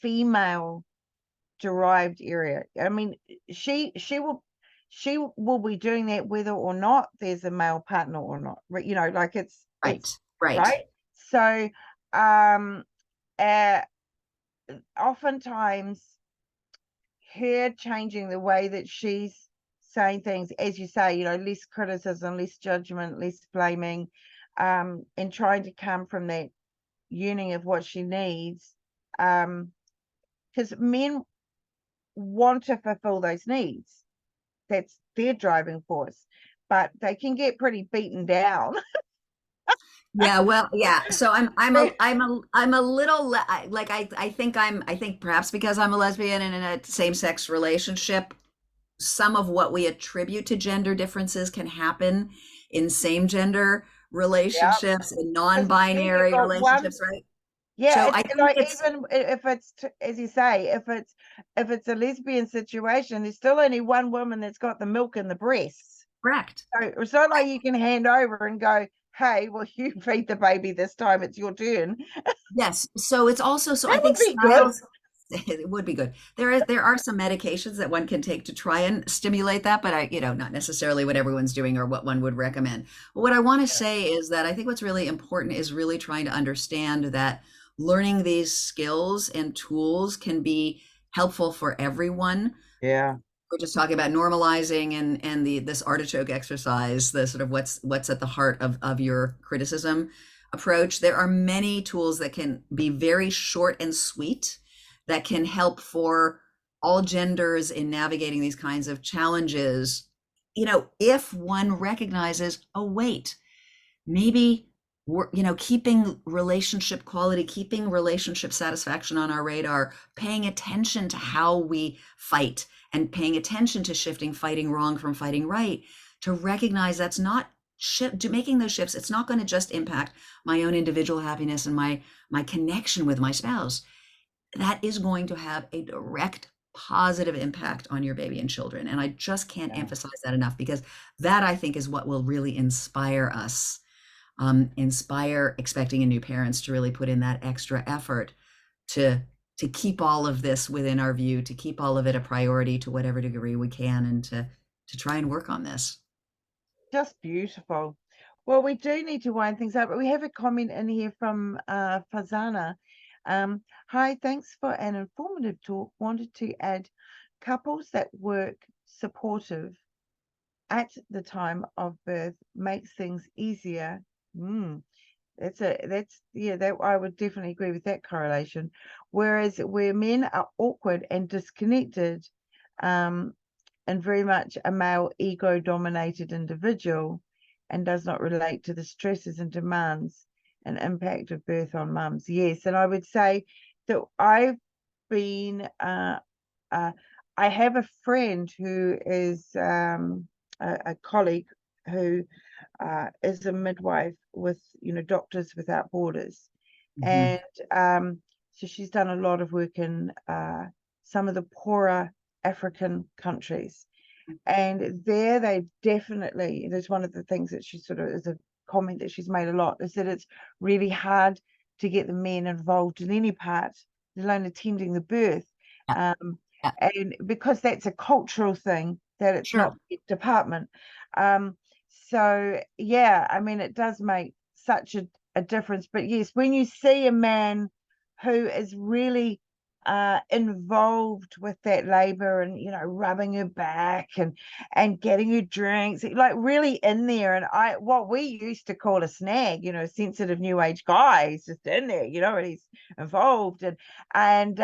female derived area. I mean, she will be doing that whether or not there's a male partner or not. Like it's right. So oftentimes her changing the way that she's saying things, as you say, less criticism, less judgment, less blaming, and trying to come from that yearning of what she needs, because men want to fulfill those needs. That's their driving force, but they can get pretty beaten down. Yeah, well, yeah. So I'm a little like I think perhaps because I'm a lesbian and in a same-sex relationship, some of what we attribute to gender differences can happen in same gender relationships and non-binary relationships, right? Yeah, so I it's think like, it's even if it's as you say, if it's a lesbian situation, there's still only one woman that's got the milk in the breasts. correct. So it's not like you can hand over and go, hey, well, you feed the baby this time, it's your turn. Yes. So it's also, so I That think would be good. styles, it would be good. There are some medications that one can take to try and stimulate that, but not necessarily what everyone's doing or what one would recommend. But what I want to say is that I think what's really important is really trying to understand that learning these skills and tools can be helpful for everyone. Yeah. We're just talking about normalizing and this artichoke exercise, the sort of what's at the heart of your criticism approach. There are many tools that can be very short and sweet that can help for all genders in navigating these kinds of challenges. If one recognizes, oh wait, maybe we're, keeping relationship quality, keeping relationship satisfaction on our radar, paying attention to how we fight and paying attention to shifting fighting wrong from fighting right, to recognize that's not making those shifts. It's not going to just impact my own individual happiness and my connection with my spouse. That is going to have a direct positive impact on your baby and children. And I just can't emphasize that enough, because that, I think, is what will really inspire us inspire expecting and new parents to really put in that extra effort to keep all of this within our view, to keep all of it a priority to whatever degree we can, and to try and work on this. Just beautiful. Well, we do need to wind things up, but we have a comment in here from Fazana. Hi, thanks for an informative talk. Wanted to add couples that work supportive at the time of birth makes things easier. That I would definitely agree with that correlation. Whereas where men are awkward and disconnected, and very much a male ego dominated individual, and does not relate to the stresses and demands and impact of birth on mums. Yes, and I would say that I've been I have a friend who is a colleague who is a midwife with Doctors Without Borders, Mm-hmm. and so she's done a lot of work in some of the poorer African countries, and there they definitely, there's one of the things that she sort of is a comment that she's made a lot, is that it's really hard to get the men involved in any part, let alone attending the birth. Yeah, um, yeah, and because that's a cultural thing, that it's sure. not the department. So yeah, I mean, it does make such a difference. But yes, when you see a man who is really involved with that labor, and rubbing her back and getting her drinks, like really in there, and what we used to call a snag, a sensitive new age guy, he's just in there, and he's involved, and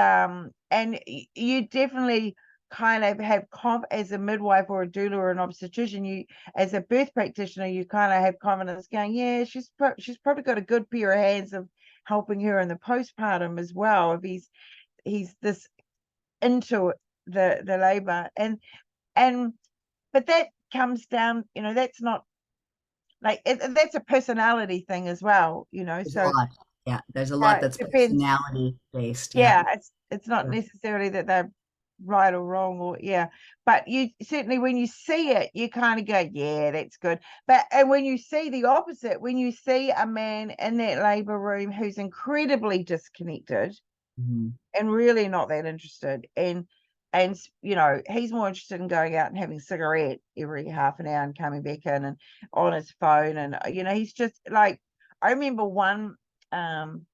you definitely kind of have as a midwife or a doula or an obstetrician, you, as a birth practitioner, you kind of have confidence going, yeah, she's probably got a good pair of hands of helping her in the postpartum as well, if he's this into the labor. And but that comes down, that's not like that's a personality thing as well, There's a so lot. Yeah, there's a lot it that's depends. personality based. Yeah. Yeah, it's not necessarily that they're right or wrong, or yeah, but you certainly, when you see it, you kind of go, yeah, that's good. But and when you see the opposite, when you see a man in that labor room who's incredibly disconnected Mhm. and really not that interested, and he's more interested in going out and having a cigarette every half an hour and coming back in and on his phone, and he's just like, I remember one man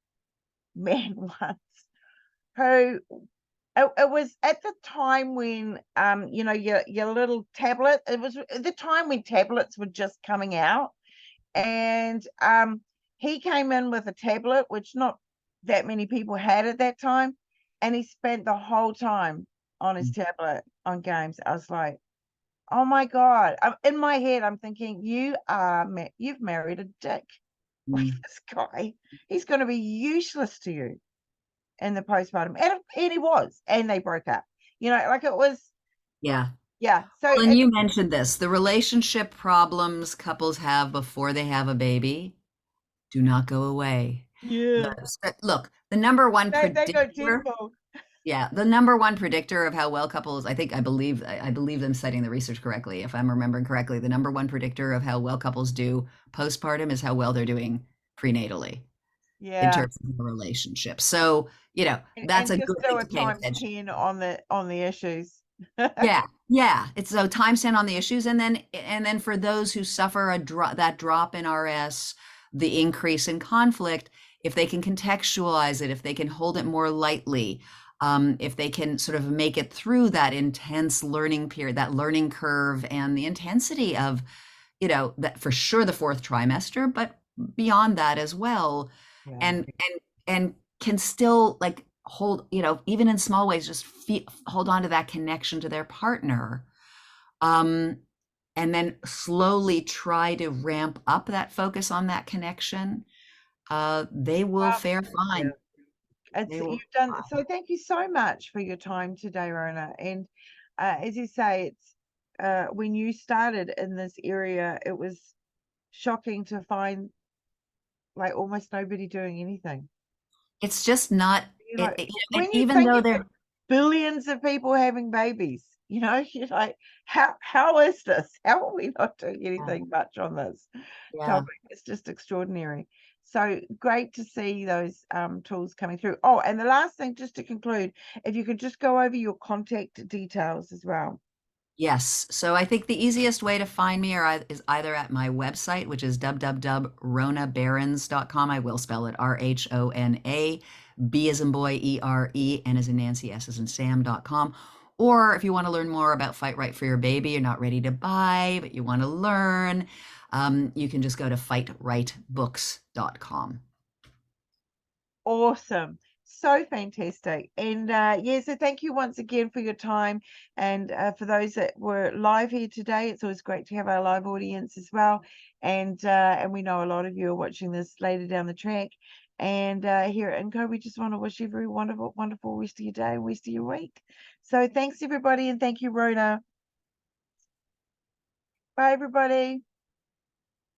once who, it was at the time when your little tablet, it was the time when tablets were just coming out, and he came in with a tablet, which not that many people had at that time, and he spent the whole time on his tablet on games. I was like, oh my god. In my head I'm thinking, you've married a dick with Mhm. this guy. He's going to be useless to you in the postpartum, and he was, and they broke up, like it was. Yeah. Yeah, so Well, and you mentioned this, the relationship problems couples have before they have a baby do not go away. yeah, Look, the number one they go predictor, tenfold. yeah, the number one predictor of how well couples, I believe them citing the research correctly, if I'm remembering correctly, the number one predictor of how well couples do postpartum is how well they're doing prenatally in Yeah. terms of the relationship. So, that's And a just good do thing a to pay times attention. 10 on the issues. Yeah, yeah. It's so time spent on the issues, and then for those who suffer that drop in RS, the increase in conflict, if they can contextualize it, if they can hold it more lightly, if they can sort of make it through that intense learning period, that learning curve, and the intensity of, that for sure the fourth trimester, but beyond that as well, Yeah. and can still like hold, even in small ways, just hold on to that connection to their partner, um and then slowly try to ramp up that focus on that connection. They will fare Yeah. fine. It's They will you've done so. Thank you so much for your time today, Rona. And as you say, it's when you started in this area, it was shocking to find like almost nobody doing anything. it's just not You know, it, and when you even think though you've got they're billions of people having babies. you know, you're like, how is this? How are we not doing Yeah. anything much on this Yeah. topic? It's just extraordinary. So great to see those tools coming through. Oh, and the last thing, just to conclude, if you could just go over your contact details as well. Yes. So I think the easiest way to find me is either at my website, which is www.rhonabarons.com. I will spell it Rhona, B as in boy, ERE, N as in Nancy, S as in Sam.com. Or if you want to learn more about Fight Right for Your Baby, you're not ready to buy, but you want to learn, you can just go to fightrightbooks.com. Awesome. So fantastic. And yeah, so thank you once again for your time. And for those that were live here today, it's always great to have our live audience as well. And we know a lot of you are watching this later down the track. And here at INCO, we just want to wish you a very wonderful, wonderful rest of your day, rest of your week. So thanks everybody, and thank you, Rhona. Bye everybody.